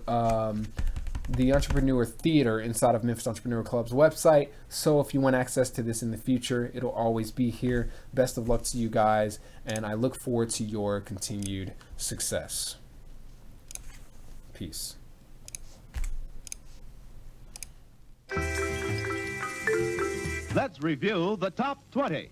Theater inside of Memphis Entrepreneur Club's website. So if you want access to this in the future, it'll always be here. Best of luck to you guys, and I look forward to your continued success. Peace. Let's review the top 20.